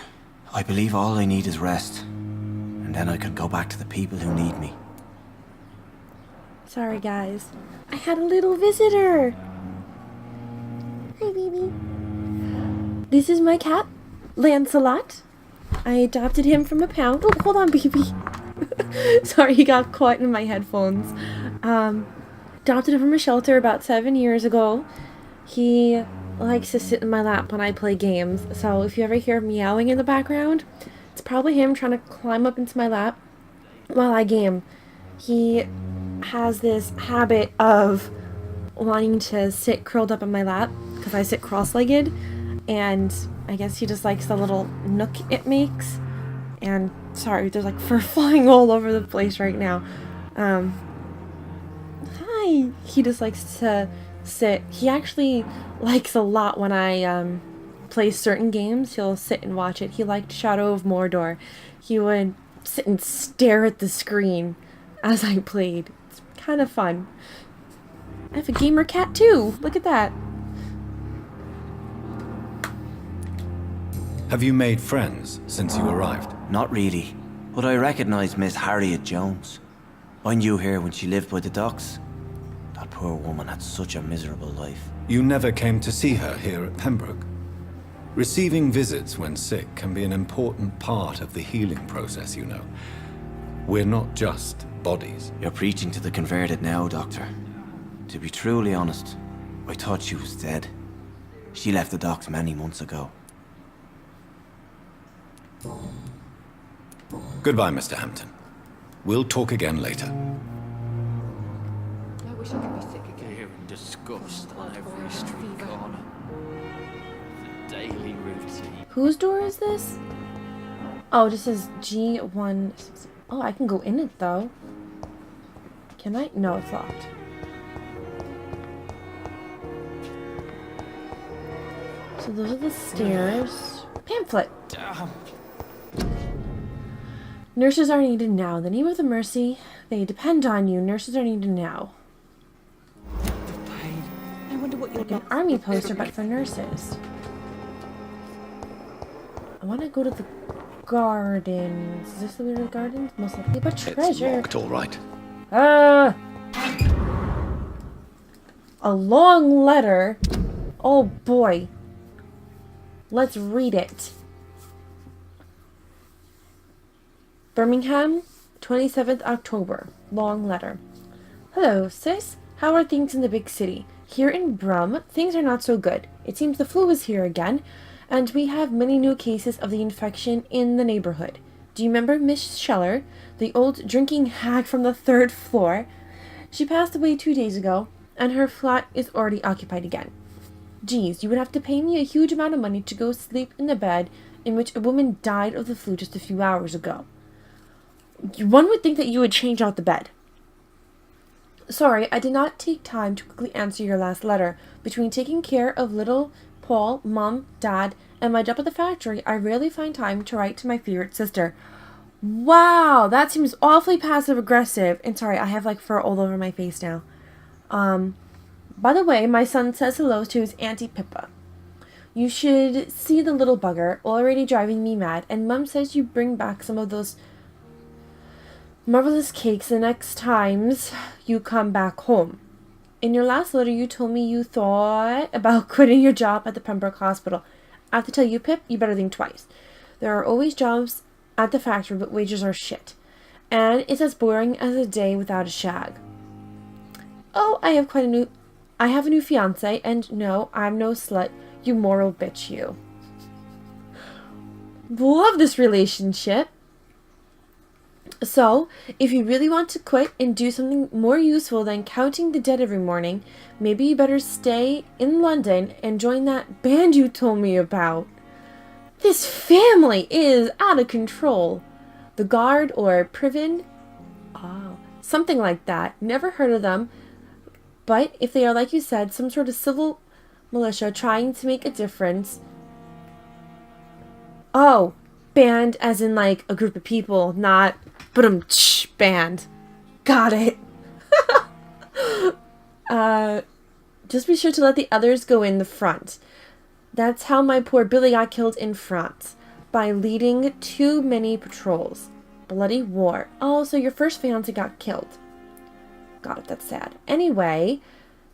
I believe all I need is rest. And then I can go back to the people who need me. Sorry, guys. I had a little visitor. Hi, baby. This is my cat, Lancelot. I adopted him from a pound. Oh, hold on, baby. Sorry, he got caught in my headphones. Adopted him from a shelter about 7 years ago. He likes to sit in my lap when I play games. So if you ever hear meowing in the background, it's probably him trying to climb up into my lap while I game. He has this habit of wanting to sit curled up in my lap because I sit cross-legged, and I guess he just likes the little nook it makes. And sorry, there's like fur flying all over the place right now. Hi. He just likes to sit. He actually likes a lot when I play certain games. He'll sit and watch it. He liked Shadow of Mordor. He would sit and stare at the screen as I played. It's kind of fun. I have a gamer cat too. Look at that. Have you made friends since you arrived? Not really, but I recognize Miss Harriet Jones. I knew her when she lived by the docks. That poor woman had such a miserable life. You never came to see her here at Pembroke? Receiving visits when sick can be an important part of the healing process, you know. We're not just bodies. You're preaching to the converted now, Doctor. To be truly honest, I thought she was dead. She left the docks many months ago. Goodbye, Mr. Hampton. We'll talk again later. I wish I could be sick again. Here in disgust on every street corner. The daily routine. Whose door is this? Oh, this is G1. Oh, I can go in it though. Can I? No, it's locked. So those are the stairs. Pamphlet. Nurses are needed now. The name of the mercy. They depend on you. Nurses are needed now. I wonder what Like an army poster, but for nurses. I want to go to the gardens. Is this the way to the gardens? Most likely, but treasure. It's locked, all right. A long letter. Oh boy. Let's read it. Birmingham, 27th October. Long letter. Hello, sis. How are things in the big city? Here in Brum, things are not so good. It seems the flu is here again, and we have many new cases of the infection in the neighborhood. Do you remember Miss Scheller, the old drinking hag from the 3rd floor? She passed away 2 days ago, and her flat is already occupied again. Geez, you would have to pay me a huge amount of money to go sleep in the bed in which a woman died of the flu just a few hours ago. One would think that you would change out the bed. Sorry, I did not take time to quickly answer your last letter. Between taking care of little Paul, Mom, Dad, and my job at the factory, I rarely find time to write to my favorite sister. Wow, that seems awfully passive-aggressive. And sorry, I have like fur all over my face now. By the way, my son says hello to his Auntie Pippa. You should see the little bugger, already driving me mad, and Mum says you bring back some of those marvelous cakes the next times you come back home. In your last letter, you told me you thought about quitting your job at the Pembroke Hospital. I have to tell you, Pip, you better think twice. There are always jobs at the factory, but wages are shit. And it's as boring as a day without a shag. Oh, I have a new fiancé, and no, I'm no slut, you moral bitch, you. Love this relationship. So, if you really want to quit and do something more useful than counting the dead every morning, maybe you better stay in London and join that band you told me about. This family is out of control. The Guard or Priven? Oh, something like that. Never heard of them. But if they are, like you said, some sort of civil militia trying to make a difference. Oh, band as in like a group of people, not band. Got it. Just be sure to let the others go in the front. That's how my poor Billy got killed in France, by leading too many patrols. Bloody war. Oh, so your first fiancé got killed. Got it, that's sad. Anyway,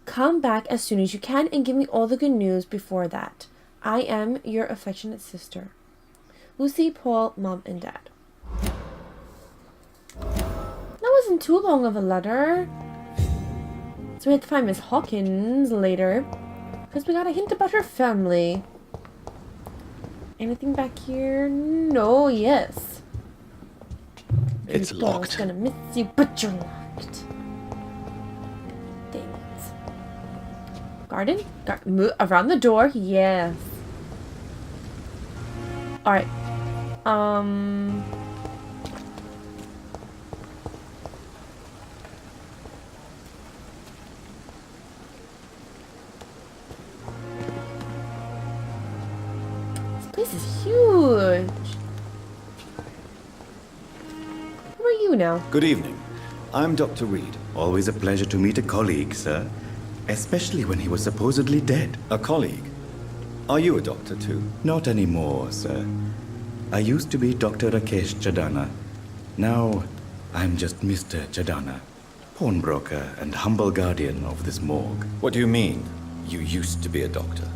come back as soon as you can and give me all the good news before that. I am your affectionate sister. Lucy, Paul, Mom, and Dad. That wasn't too long of a letter. So we had to find Miss Hawkins later, because we got a hint about her family. Anything back here? No, yes. It's Your locked. dog's gonna miss you, but you're locked. Dang it. Garden? Move around the door, yes. Alright. This is huge. Who are you now? Good evening. I'm Dr. Reed. Always a pleasure to meet a colleague, sir. Especially when he was supposedly dead. A colleague? Are you a doctor too? Not anymore, sir. I used to be Dr. Rakesh Chadana. Now, I'm just Mr. Chadana, pawnbroker and humble guardian of this morgue. What do you mean, you used to be a doctor?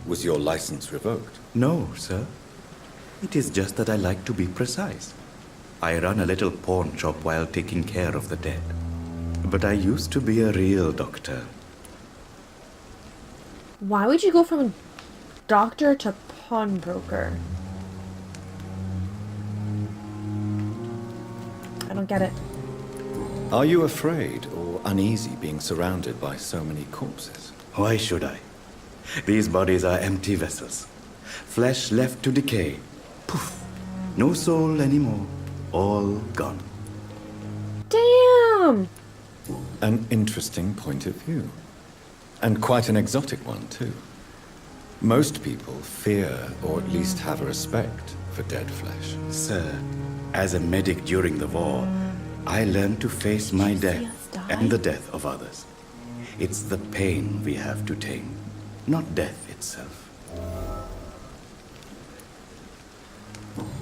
Was your license revoked? No, sir. It is just that I like to be precise. I run a little pawn shop while taking care of the dead. But I used to be a real doctor. Why would you go from doctor to pawnbroker? I don't get it. Are you afraid or uneasy being surrounded by so many corpses? Why should I? These bodies are empty vessels. Flesh left to decay. Poof. No soul anymore. All gone. Damn! An interesting point of view. And quite an exotic one, too. Most people fear, or at least have a respect, for dead flesh. Sir, as a medic during the war, I learned to face my death and the death of others. It's the pain we have to tame, not death itself.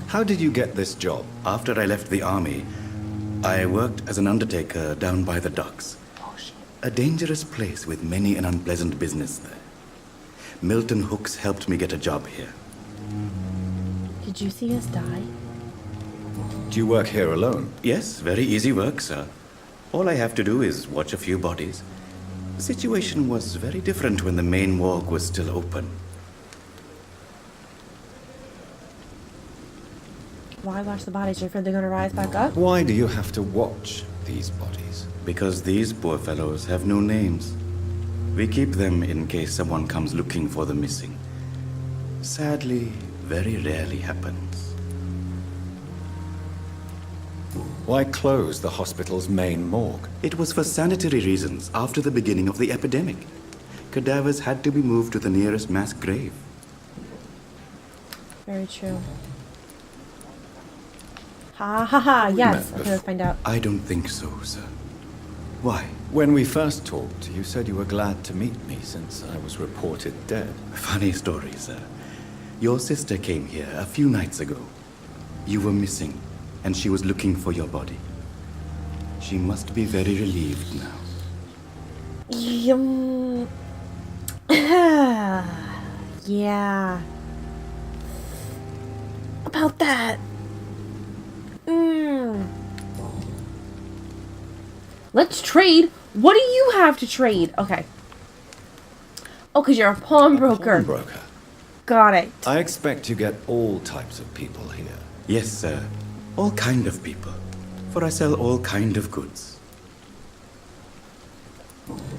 How did you get this job? After I left the army, I worked as an undertaker down by the docks. A dangerous place with many an unpleasant business there. Milton Hooks helped me get a job here. Did you see us die? Do you work here alone? Yes, very easy work, sir. All I have to do is watch a few bodies. The situation was very different when the main morgue was still open. Why watch the bodies? You're afraid they're gonna rise back up? Why do you have to watch these bodies? Because these poor fellows have no names. We keep them in case someone comes looking for the missing. Sadly, very rarely happens. Why close the hospital's main morgue? It was for sanitary reasons after the beginning of the epidemic. Cadavers had to be moved to the nearest mass grave. Very true. Ha ha ha, yes. Okay, let's find out. I don't think so, sir. Why? When we first talked, you said you were glad to meet me since I was reported dead. Funny story, sir. Your sister came here a few nights ago. You were missing, and she was looking for your body. She must be very relieved now. Yeah. About that. Let's trade. What do you have to trade? Okay. Oh, because you're a pawnbroker. Pawnbroker. Got it. I expect you get all types of people here. Yes, sir. All kind of people. For I sell all kind of goods.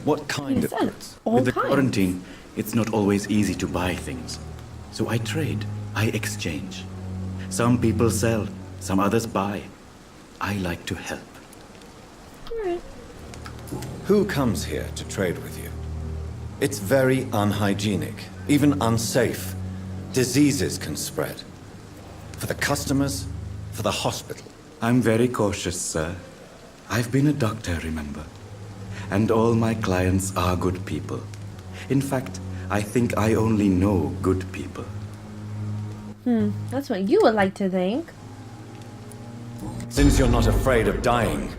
What kind of goods? With the quarantine, it's not always easy to buy things. So I trade. I exchange. Some people sell. Some others buy. I like to help. Who comes here to trade with you? It's very unhygienic, even unsafe. Diseases can spread. For the customers, for the hospital. I'm very cautious, sir. I've been a doctor, remember? And all my clients are good people. In fact, I think I only know good people. That's what you would like to think. Since you're not afraid of dying,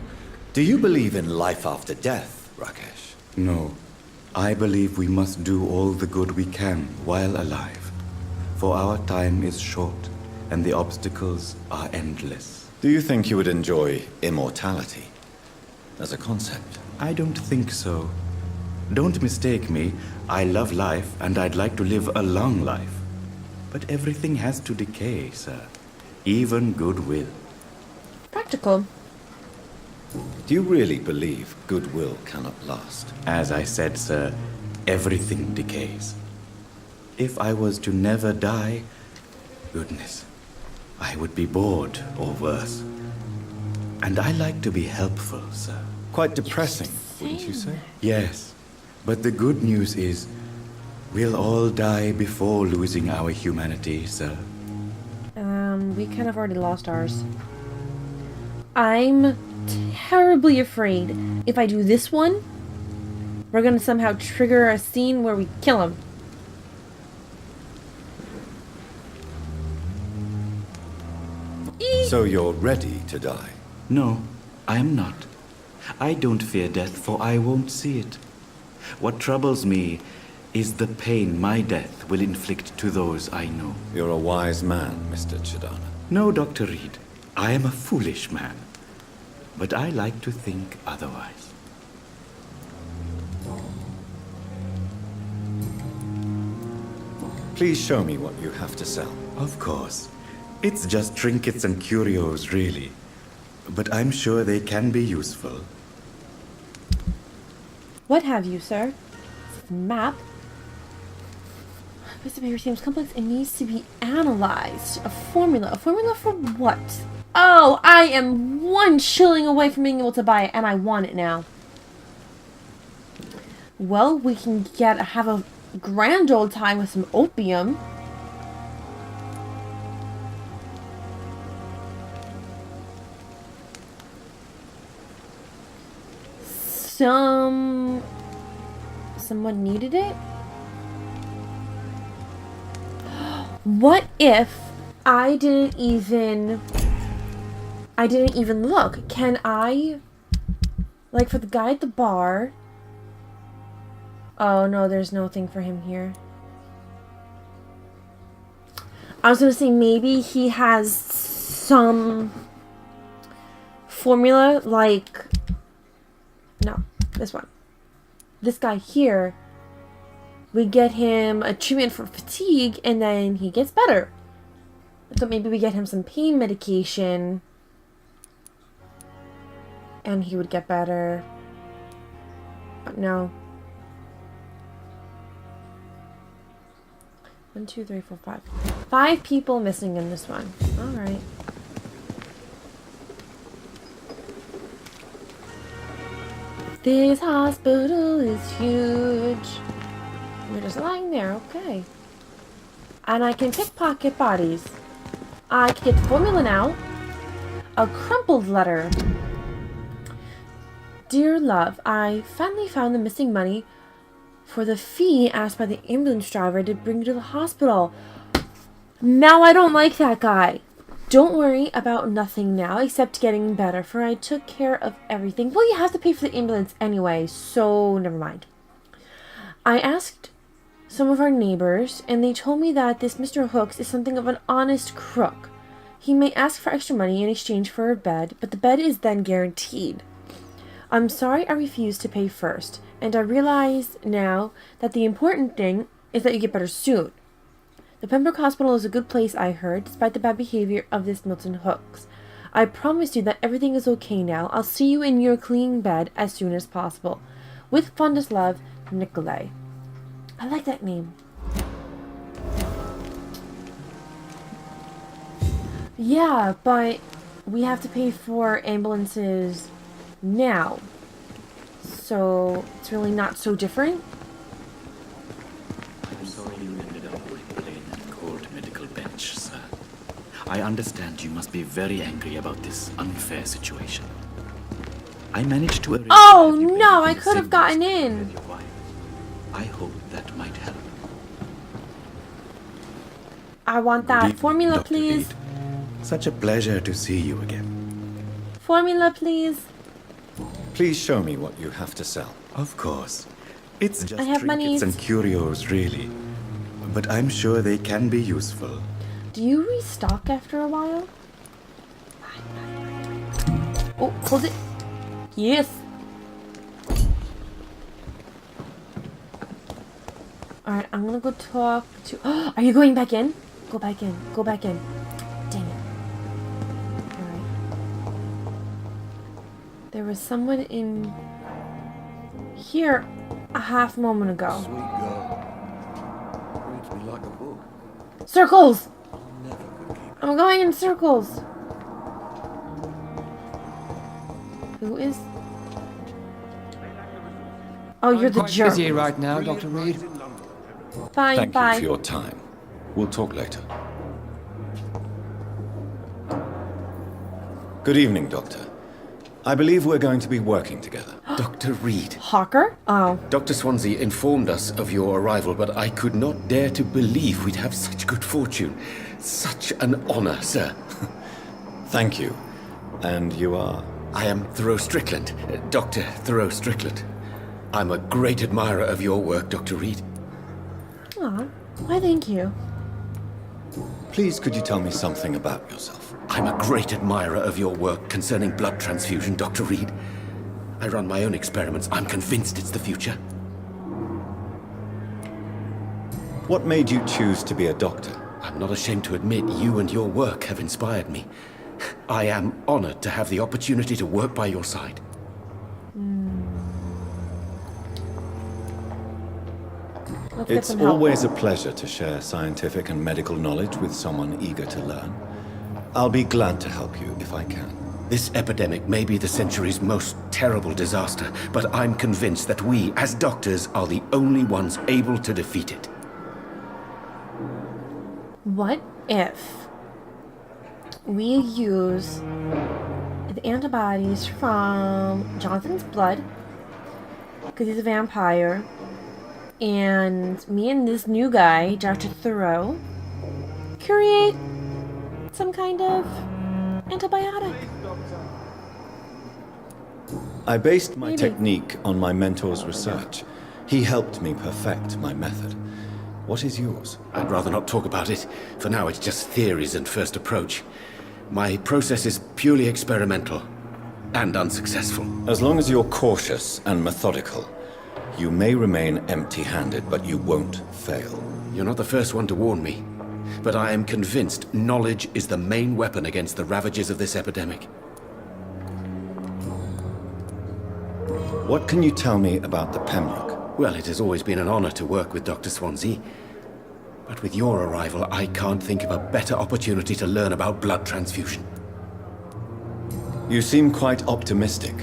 do you believe in life after death, Rakesh? No. I believe we must do all the good we can while alive. For our time is short, and the obstacles are endless. Do you think you would enjoy immortality as a concept? I don't think so. Don't mistake me. I love life, and I'd like to live a long life. But everything has to decay, sir. Even goodwill. Practical. Do you really believe goodwill cannot last? As I said, sir, everything decays. If I was to never die, goodness, I would be bored or worse. And I like to be helpful, sir. Quite depressing, wouldn't you say? Yes, but the good news is we'll all die before losing our humanity, sir. We kind of already lost ours. I'm terribly afraid if I do this one, we're gonna somehow trigger a scene where we kill him. So you're ready to die? No, I am not. I don't fear death, for I won't see it. What troubles me is the pain my death will inflict to those I know. You're a wise man, Mr. Chidana. No, Dr. Reed. I am a foolish man. But I like to think otherwise. Please show me what you have to sell. Of course. It's just trinkets and curios, really. But I'm sure they can be useful. What have you, sir? Map. This behavior seems complex. It needs to be analyzed. A formula. A formula for what? Oh, I am one shilling away from being able to buy it, and I want it now. Well, we can have a grand old time with some opium. Someone needed it? What if I didn't even look? Can I, like, for the guy at the bar? Oh no, there's no thing for him here. I was gonna say maybe he has some formula like... No, this one. This guy here, we get him a treatment for fatigue and then he gets better. So maybe we get him some pain medication and he would get better. But no. 1, 2, 3, 4, 5. 5 people missing in this one. Alright. This hospital is huge. We're just lying there, okay. And I can pickpocket bodies. I can get the formula now. A crumpled letter. Dear love, I finally found the missing money for the fee asked by the ambulance driver to bring you to the hospital. Now I don't like that guy. Don't worry about nothing now except getting better, for I took care of everything. Well, you have to pay for the ambulance anyway, so never mind. I asked some of our neighbors, and they told me that this Mr. Hooks is something of an honest crook. He may ask for extra money in exchange for a bed, but the bed is then guaranteed. I'm sorry I refused to pay first, and I realize now that the important thing is that you get better soon. The Pembroke Hospital is a good place, I heard, despite the bad behavior of this Milton Hooks. I promise you that everything is okay now. I'll see you in your clean bed as soon as possible. With fondest love, Nikolai. I like that name. Yeah, but we have to pay for ambulances now. So it's really not so different. I'm sorry you ended up with plain and cold medical bench, sir. I understand you must be very angry about this unfair situation. I managed to arrange... Oh no, I could have gotten in. I hope that might help. I want that formula, Dr. please. Reed. Such a pleasure to see you again. Formula, please. Please show me what you have to sell. Of course. It's just I have trinkets and curios, really. But I'm sure they can be useful. Do you restock after a while? Oh, hold it. Yes. Alright, I'm gonna go talk to... Oh, are you going back in? Go back in. Go back in. Dang it. Alright. There was someone in here a half moment ago. Sweet girl. Reads me like a book. Circles! I'm going in circles. Who is... Oh, you're the quite jerk. busy right now, Dr. Reed. Bye, Thank bye. you for your time. We'll talk later. Good evening, Doctor. I believe we're going to be working together. Dr. Reed. Hawker? Oh. Dr. Swansea informed us of your arrival, but I could not dare to believe we'd have such good fortune. Such an honor, sir. Thank you. And you are? I am Thoreau Strickland, Dr. Thoreau Strickland. I'm a great admirer of your work, Dr. Reed. Aw, why thank you. Please, could you tell me something about yourself? I'm a great admirer of your work concerning blood transfusion, Dr. Reed. I run my own experiments. I'm convinced it's the future. What made you choose to be a doctor? I'm not ashamed to admit you and your work have inspired me. I am honored to have the opportunity to work by your side. It's always a pleasure to share scientific and medical knowledge with someone eager to learn. I'll be glad to help you if I can. This epidemic may be the century's most terrible disaster, but I'm convinced that we, as doctors, are the only ones able to defeat it. What if we use the antibodies from Jonathan's blood, because he's a vampire, and me and this new guy, Dr. Thoreau, create some kind of antibiotic? I based my Maybe. technique on my mentor's research. He helped me perfect my method. What is yours? I'd rather not talk about it. For now, it's just theories and first approach. My process is purely experimental. and unsuccessful. As long as you're cautious and methodical, you may remain empty-handed, but you won't fail. You're not the first one to warn me, but I am convinced knowledge is the main weapon against the ravages of this epidemic. What can you tell me about the Pembroke? Well, it has always been an honor to work with Dr. Swansea. But with your arrival, I can't think of a better opportunity to learn about blood transfusion. You seem quite optimistic.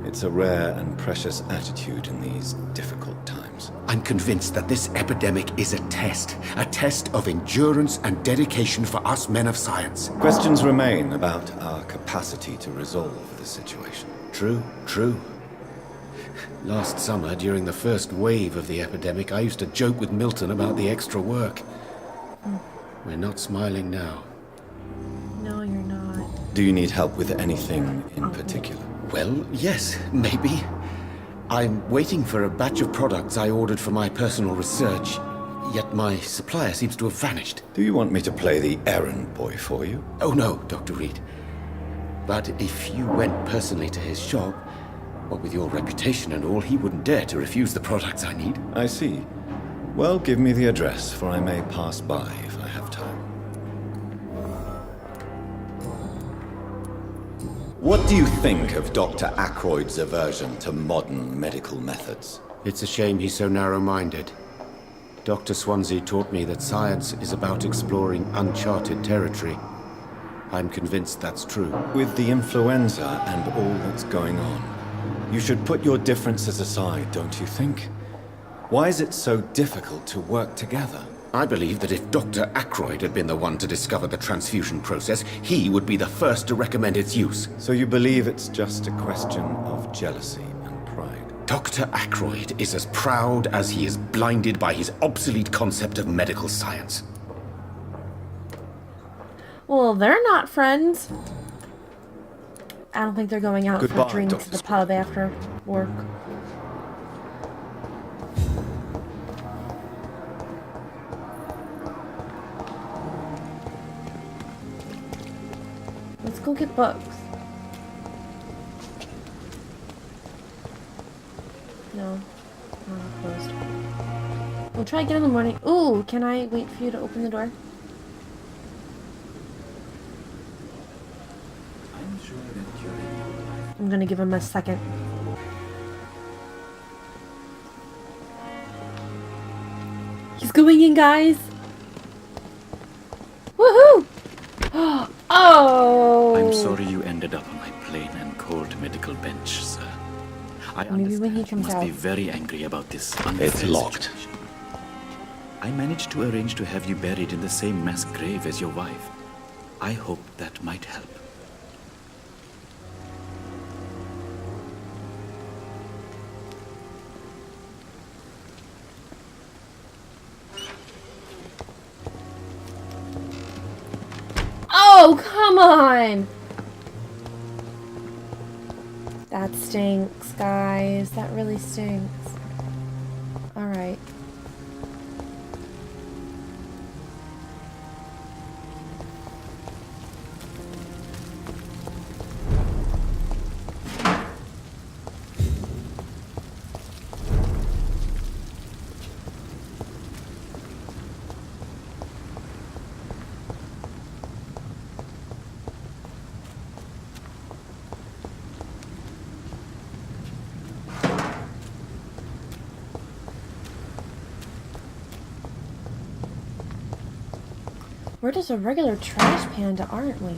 It's a rare and precious attitude in these difficult times. I'm convinced that this epidemic is a test of endurance and dedication for us men of science. Questions remain about our capacity to resolve the situation. True. Last summer, during the first wave of the epidemic, I used to joke with Milton about the extra work. We're not smiling now. No, you're not. Do you need help with anything in particular? Well, yes, maybe. I'm waiting for a batch of products I ordered for my personal research, yet my supplier seems to have vanished. Do you want me to play the errand boy for you? Oh no, Dr. Reed. But if you went personally to his shop, what with your reputation and all, he wouldn't dare to refuse the products I need. I see. Well, give me the address, for I may pass by if I have time. What do you think of Dr. Ackroyd's aversion to modern medical methods? It's a shame he's so narrow-minded. Dr. Swansea taught me that science is about exploring uncharted territory. I'm convinced that's true. With the influenza and all that's going on, you should put your differences aside, don't you think? Why is it so difficult to work together? I believe that if Dr. Ackroyd had been the one to discover the transfusion process, he would be the first to recommend its use. So you believe it's just a question of jealousy and pride? Dr. Ackroyd is as proud as he is blinded by his obsolete concept of medical science. Well, they're not friends. I don't think they're going out Goodbye, for drinks Dr. at the pub after work. Let's go get books. No, closed. We'll try again in the morning. Ooh, can I wait for you to open the door? I'm gonna give him a second. He's going in, guys! Woohoo! Oh! I'm sorry you ended up on my plain and cold medical bench, sir. I Maybe when he understand you comes must out. be very angry about this unfair It's locked. situation. I managed to arrange to have you buried in the same mass grave as your wife. I hope that might help. Oh, come on! That stinks, guys. That really stinks. Alright. We're just a regular trash panda, aren't we?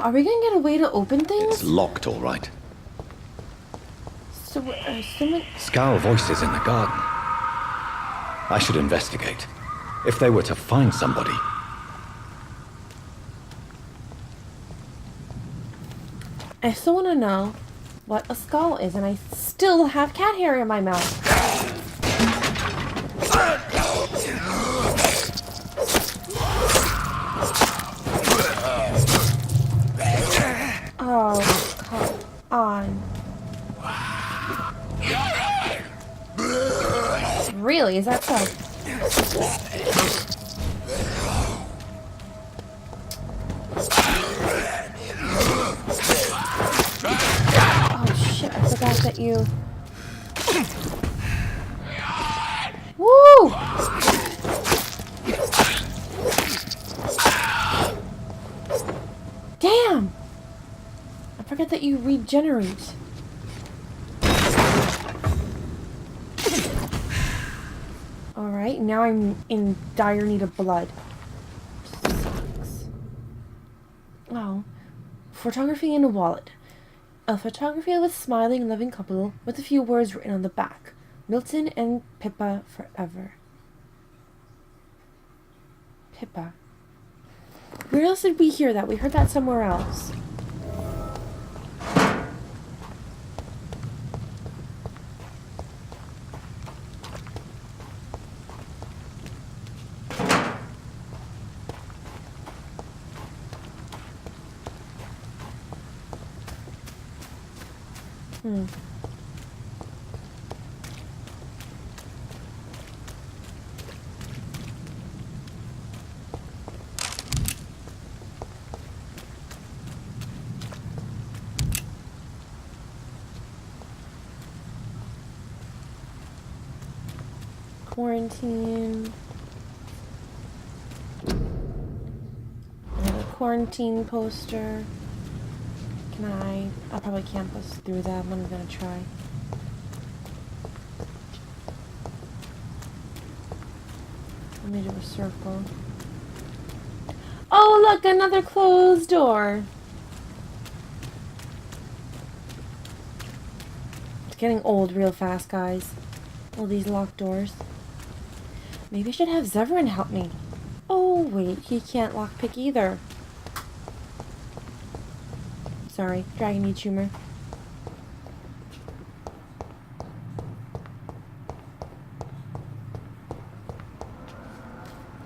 Are we gonna get a way to open things? It's locked, all right. So, someone... Scowl voices in the garden. I should investigate. If they were to find somebody. I still want to know what a skull is, and I still have cat hair in my mouth. Oh, come on. Really? Is that so? Oh shit, I forgot that you... Woo! Damn! I forgot that you regenerate. Alright, now I'm in dire need of blood. Sucks. Oh. Photography in a wallet. A photography of a smiling, loving couple with a few words written on the back. Milton and Pippa forever. Pippa. Where else did we hear that? We heard that somewhere else. Quarantine. Another quarantine poster. I probably can't bust through that, but I'm gonna try. Let me do a circle. Oh, look, another closed door. It's getting old real fast, guys. All these locked doors. Maybe I should have Zevran help me. Oh, wait, he can't lockpick either. Sorry, dragging me tumor.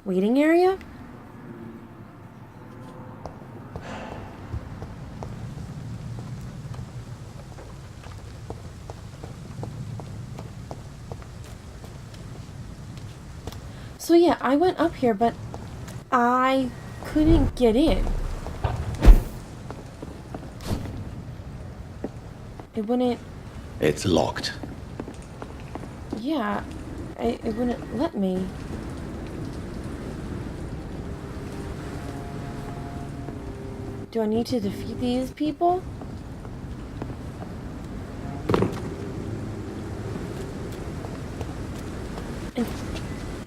Waiting area? So yeah, I went up here, but I couldn't get in. It wouldn't... It's locked. Yeah, it wouldn't let me. Do I need to defeat these people? And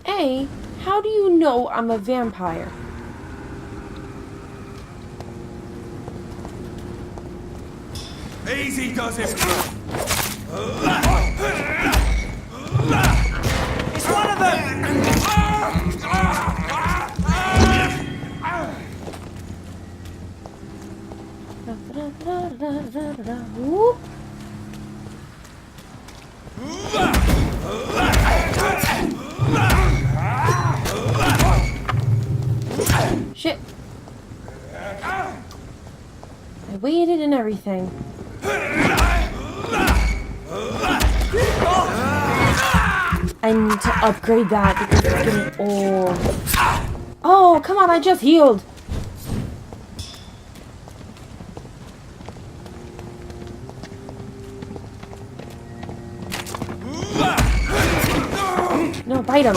A, how do you know I'm a vampire? Easy does it. It's one of them. Whoop. Shit. I waited and everything. I need to upgrade that because it's getting old. Oh, come on, I just healed. No, bite him.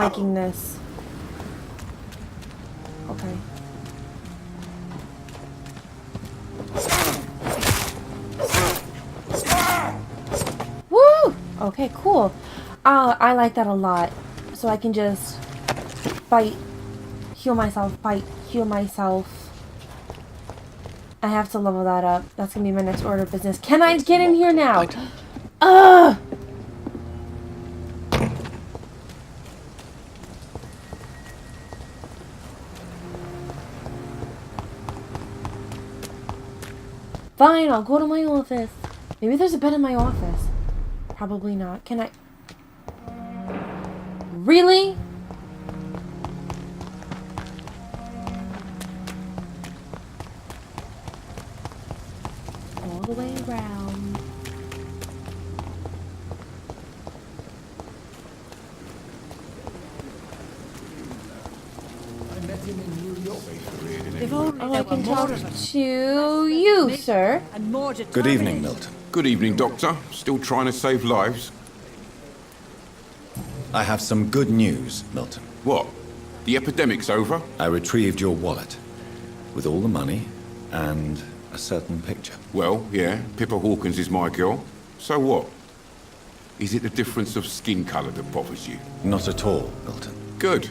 liking this. Okay. Woo! Okay, cool. I like that a lot. So I can just fight, heal myself, fight, heal myself. I have to level that up. That's gonna be my next order of business. Can I get in here now? Ugh! Fine, I'll go to my office. Maybe there's a bed in my office. Probably not. Can I? Really? All the way around. I met him in New York. If only Oh, there I were can more talk of us. to you, sir. And more Good evening, Milton. Good evening, Doctor. Still trying to save lives? I have some good news, Milton. What? The epidemic's over? I retrieved your wallet with all the money and a certain picture. Well, yeah, Pippa Hawkins is my girl. So what? Is it the difference of skin colour that bothers you? Not at all, Milton. Good.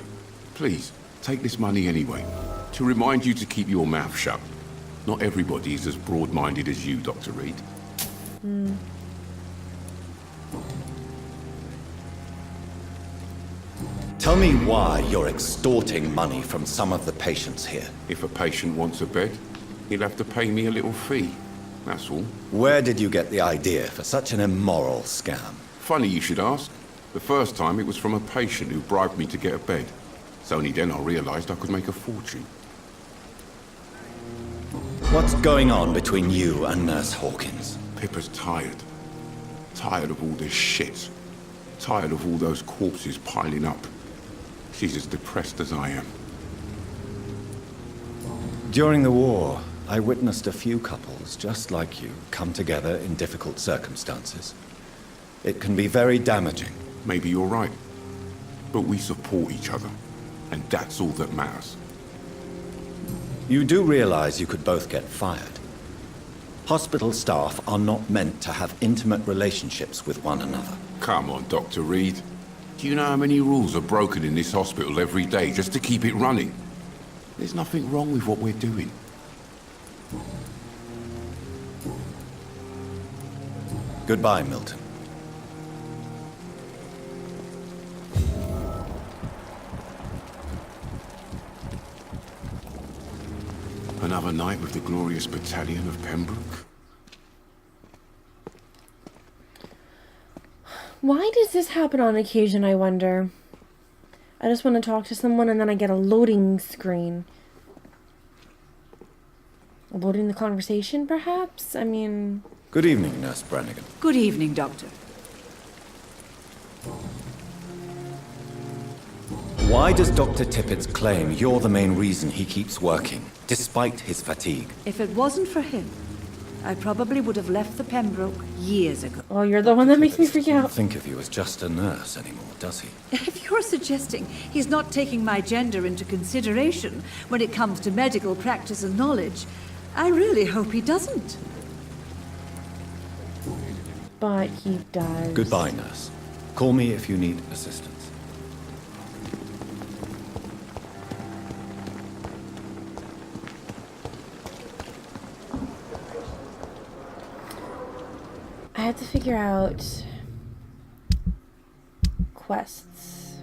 Please, take this money anyway. To remind you to keep your mouth shut. Not everybody is as broad-minded as you, Dr. Reed. Tell me why you're extorting money from some of the patients here. If a patient wants a bed, he'll have to pay me a little fee. That's all. Where did you get the idea for such an immoral scam? Funny you should ask. The first time it was from a patient who bribed me to get a bed. It's only then I realised I could make a fortune. What's going on between you and Nurse Hawkins? Pippa's tired. Tired of all this shit. Tired of all those corpses piling up. She's as depressed as I am. During the war, I witnessed a few couples just like you come together in difficult circumstances. It can be very damaging. Maybe you're right. But we support each other. And that's all that matters. You do realize you could both get fired. Hospital staff are not meant to have intimate relationships with one another. Come on, Dr. Reed. Do you know how many rules are broken in this hospital every day just to keep it running? There's nothing wrong with what we're doing. Goodbye, Milton. Another night with the glorious battalion of Pembroke. Why does this happen on occasion, I wonder? I just want to talk to someone and then I get a loading screen. Loading the conversation, perhaps? I mean... Good evening, Nurse Brannigan. Good evening, Doctor. Why does Dr. Tippett's claim you're the main reason he keeps working, despite his fatigue? If it wasn't for him, I probably would have left the Pembroke years ago. Oh, you're the one that makes me freak Doesn't out. think of you as just a nurse anymore, does he? If you're suggesting he's not taking my gender into consideration when it comes to medical practice and knowledge, I really hope he doesn't. But he does. Goodbye, nurse. Call me if you need assistance. I have to figure out quests.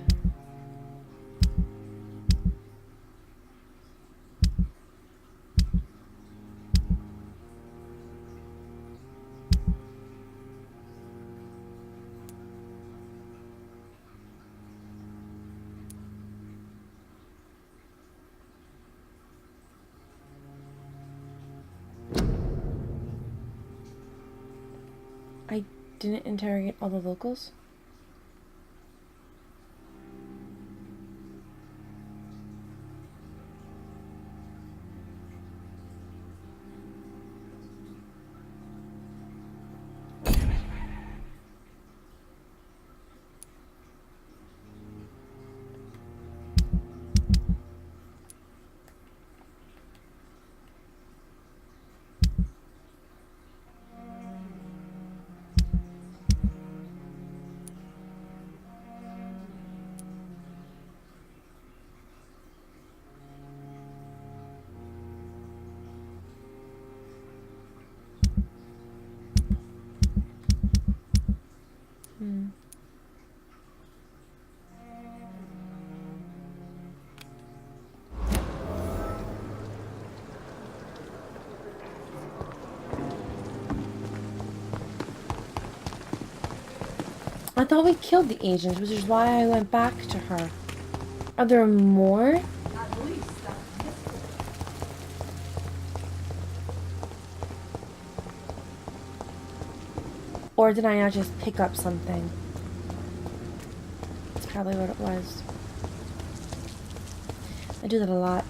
I didn't interrogate all the locals. I thought we killed the agent, which is why I went back to her. Are there more? Or did I not just pick up something? That's probably what it was. I do that a lot.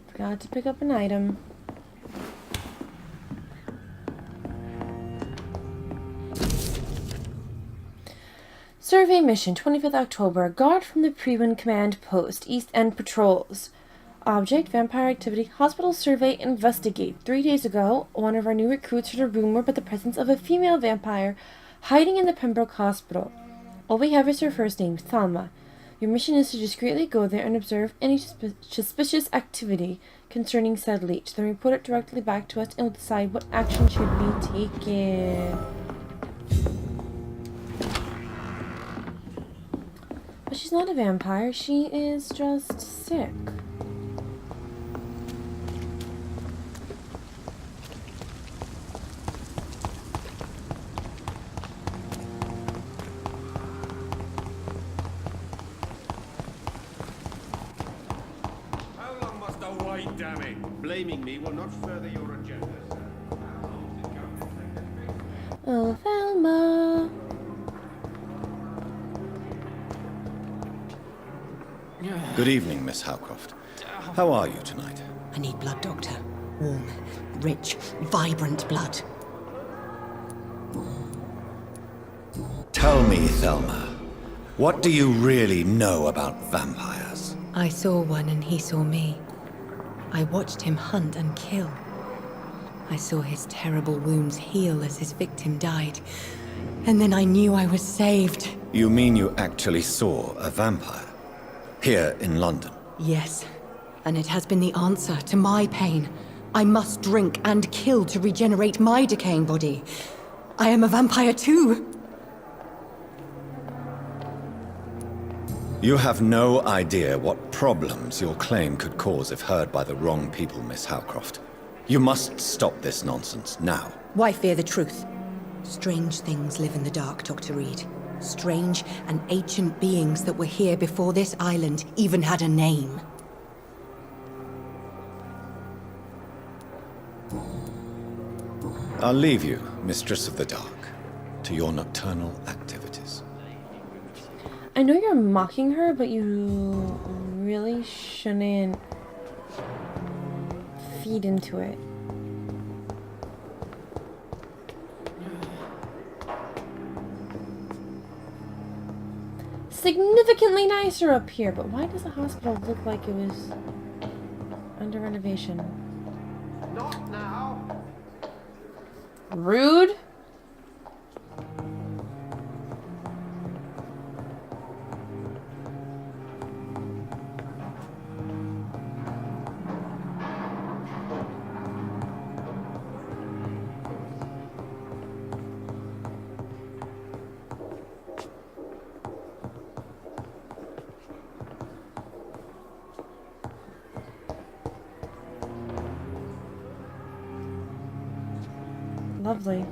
Forgot to pick up an item. Survey mission, 25th October. Guard from the Prewen Command Post, East End Patrols. Object, vampire activity, hospital survey, investigate. 3 days ago, one of our new recruits heard a rumor about the presence of a female vampire hiding in the Pembroke Hospital. All we have is her first name, Thelma. Your mission is to discreetly go there and observe any suspicious activity concerning said leech. Then report it directly back to us and we'll decide what action should be taken. But she's not a vampire, she is just sick. How long must I wait, damn it? Blaming me will not further your agenda, sir. Oh, Thelma. Good evening, Miss Howcroft. How are you tonight? I need blood, Doctor. Warm, rich, vibrant blood. Tell me, Thelma, what do you really know about vampires? I saw one and he saw me. I watched him hunt and kill. I saw his terrible wounds heal as his victim died. And then I knew I was saved. You mean you actually saw a vampire? Here in London? Yes. And it has been the answer to my pain. I must drink and kill to regenerate my decaying body. I am a vampire too. You have no idea what problems your claim could cause if heard by the wrong people, Miss Howcroft. You must stop this nonsense, now. Why fear the truth? Strange things live in the dark, Dr. Reed. Strange and ancient beings that were here before this island even had a name. I'll leave you, Mistress of the Dark, to your nocturnal activities. I know you're mocking her, but you really shouldn't feed into it. Significantly nicer up here, but why does the hospital look like it was under renovation? Not now. Rude. Lovely.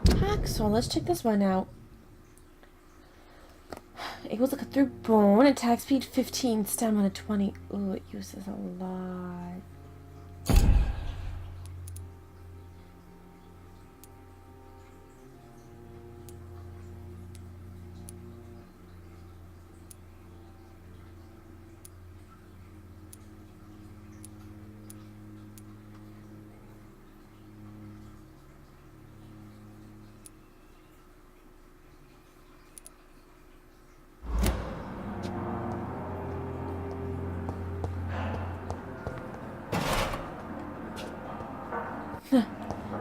Hacksaw, let's check this one out. Able to cut through bone, attack speed 15, stamina 20. Ooh, it uses a lot.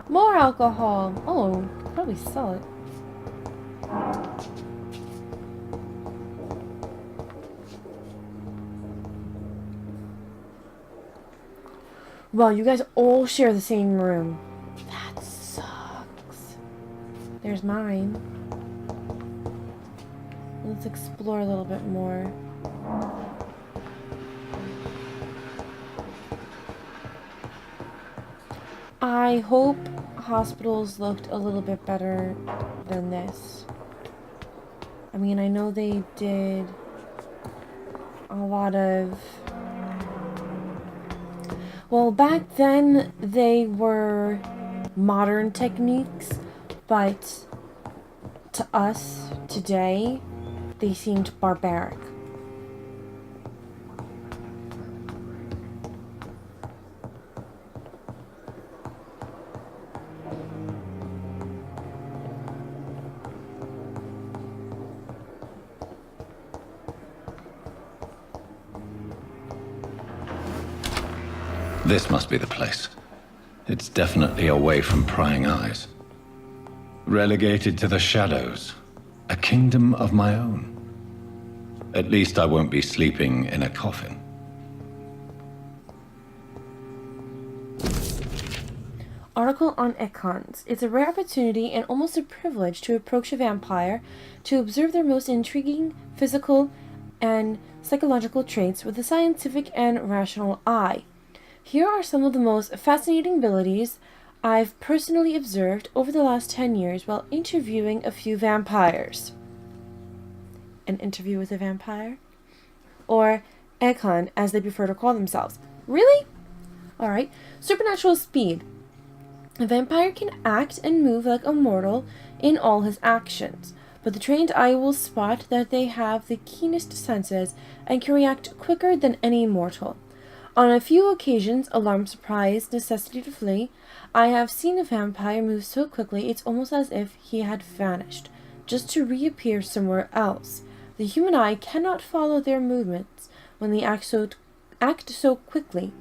More alcohol. Oh, probably sell it. Well, you guys all share the same room. That sucks. There's mine. Let's explore a little bit more. I hope hospitals looked a little bit better than this. I mean, I know they did a lot of... Well, back then they were modern techniques, but to us today, they seemed barbaric. This must be the place. It's definitely away from prying eyes. Relegated to the shadows. A kingdom of my own. At least I won't be sleeping in a coffin. Article on icons. It's a rare opportunity and almost a privilege to approach a vampire, to observe their most intriguing physical and psychological traits with a scientific and rational eye. Here are some of the most fascinating abilities I've personally observed over the last 10 years while interviewing a few vampires. An interview with a vampire? Or icon, as they prefer to call themselves. Really? Alright. Supernatural speed. A vampire can act and move like a mortal in all his actions, but the trained eye will spot that they have the keenest senses and can react quicker than any mortal. On a few occasions, alarm, surprise, necessity to flee, I have seen a vampire move so quickly it's almost as if he had vanished, just to reappear somewhere else. The human eye cannot follow their movements when they act so quickly,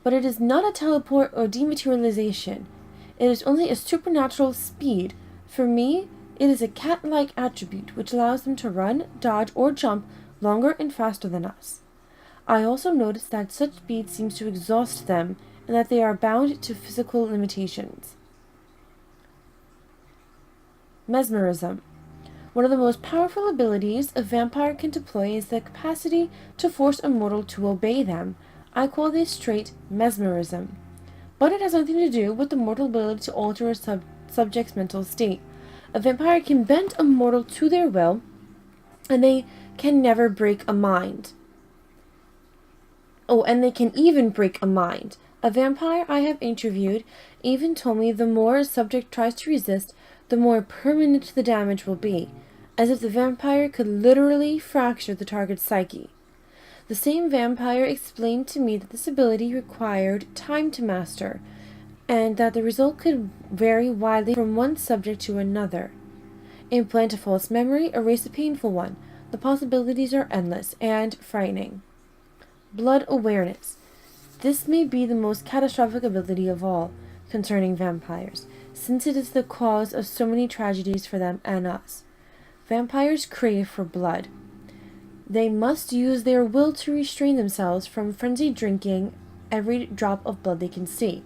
but it is not a teleport or dematerialization. It is only a supernatural speed. For me, it is a cat-like attribute which allows them to run, dodge, or jump longer and faster than us. I also noticed that such speed seems to exhaust them and that they are bound to physical limitations. Mesmerism. One of the most powerful abilities a vampire can deploy is the capacity to force a mortal to obey them. I call this trait mesmerism. But it has nothing to do with the mortal ability to alter a subject's mental state. A vampire can bend a mortal to their will, and they can never break a mind. Oh, and they can even break a mind. A vampire I have interviewed even told me the more a subject tries to resist, the more permanent the damage will be, as if the vampire could literally fracture the target's psyche. The same vampire explained to me that this ability required time to master, and that the result could vary widely from one subject to another. Implant a false memory, erase a painful one. The possibilities are endless and frightening. Blood awareness. This may be the most catastrophic ability of all concerning vampires, since it is the cause of so many tragedies for them and us. Vampires crave for blood. They must use their will to restrain themselves from frenzied drinking every drop of blood they can see.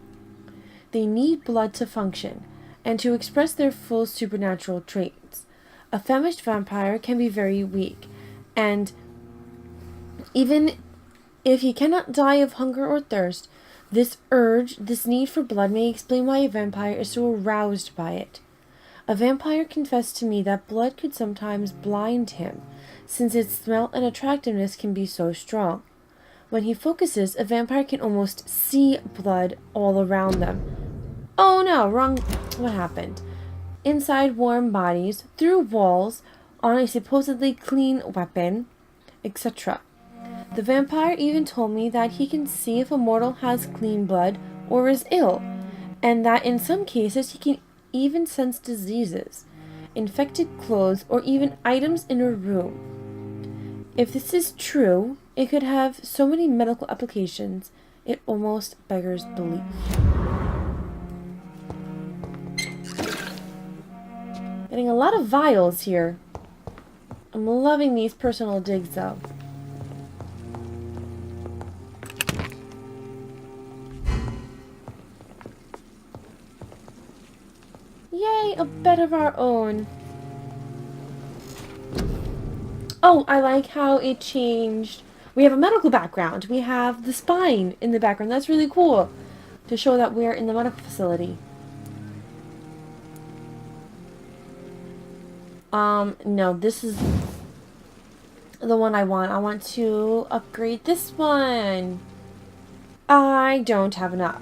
They need blood to function, and to express their full supernatural traits. A famished vampire can be very weak, and even if he cannot die of hunger or thirst, this urge, this need for blood may explain why a vampire is so aroused by it. A vampire confessed to me that blood could sometimes blind him, since its smell and attractiveness can be so strong. When he focuses, a vampire can almost see blood all around them. Oh no, wrong. What happened? Inside warm bodies, through walls, on a supposedly clean weapon, etc. The vampire even told me that he can see if a mortal has clean blood or is ill, and that in some cases he can even sense diseases, infected clothes, or even items in a room. If this is true, it could have so many medical applications, it almost beggars belief. Getting a lot of vials here. I'm loving these personal digs though. Yay, a bed of our own. Oh, I like how it changed. We have a medical background. We have the spine in the background. That's really cool to show that we're in the medical facility. No, this is the one I want. I want to upgrade this one. I don't have enough.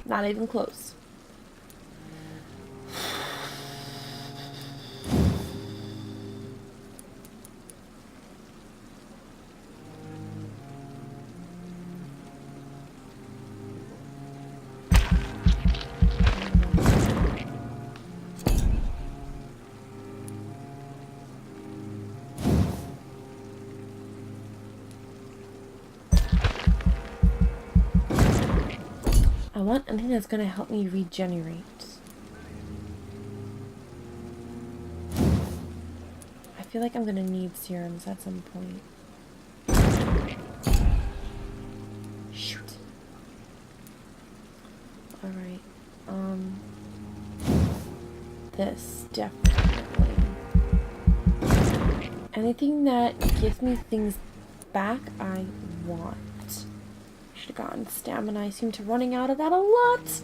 Not even close. I want anything that's going to help me regenerate. I feel like I'm going to need serums at some point. Shoot. Alright. This, definitely. Anything that gives me things back, I want. Should have gotten stamina. I seem to running out of that a lot.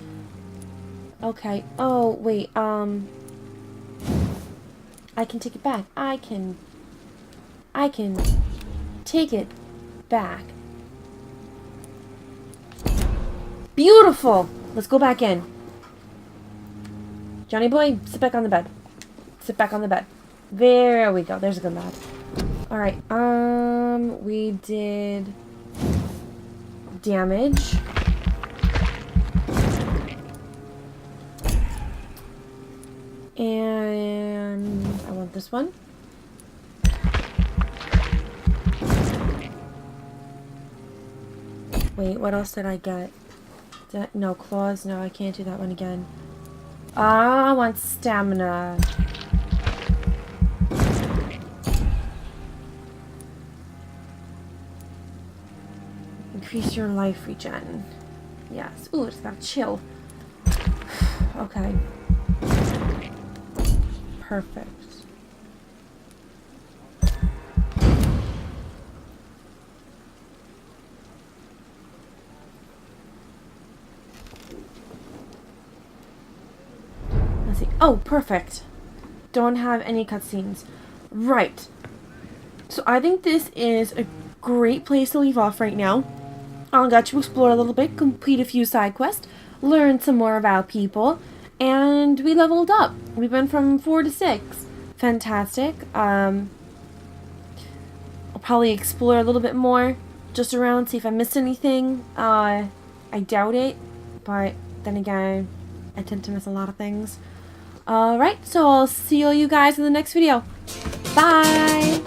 Okay. Oh, wait. I can take it back. I can take it back. Beautiful. Let's go back in. Johnny boy, sit back on the bed. Sit back on the bed. There we go. There's a good lad. All right. We did damage. And I want this one. Wait, what else did I get? No, claws. No, I can't do that one again. I want stamina. Increase your life regen. Yes. Ooh, it's got chill. Okay. Perfect. Let's see. Oh, perfect. Don't have any cutscenes. Right. So I think this is a great place to leave off right now. I got to explore a little bit, complete a few side quests, learn some more about people, and we leveled up. We went from 4 to 6. Fantastic. I'll probably explore a little bit more, just around, see if I missed anything. I doubt it, but then again, I tend to miss a lot of things. Alright, so I'll see all you guys in the next video. Bye!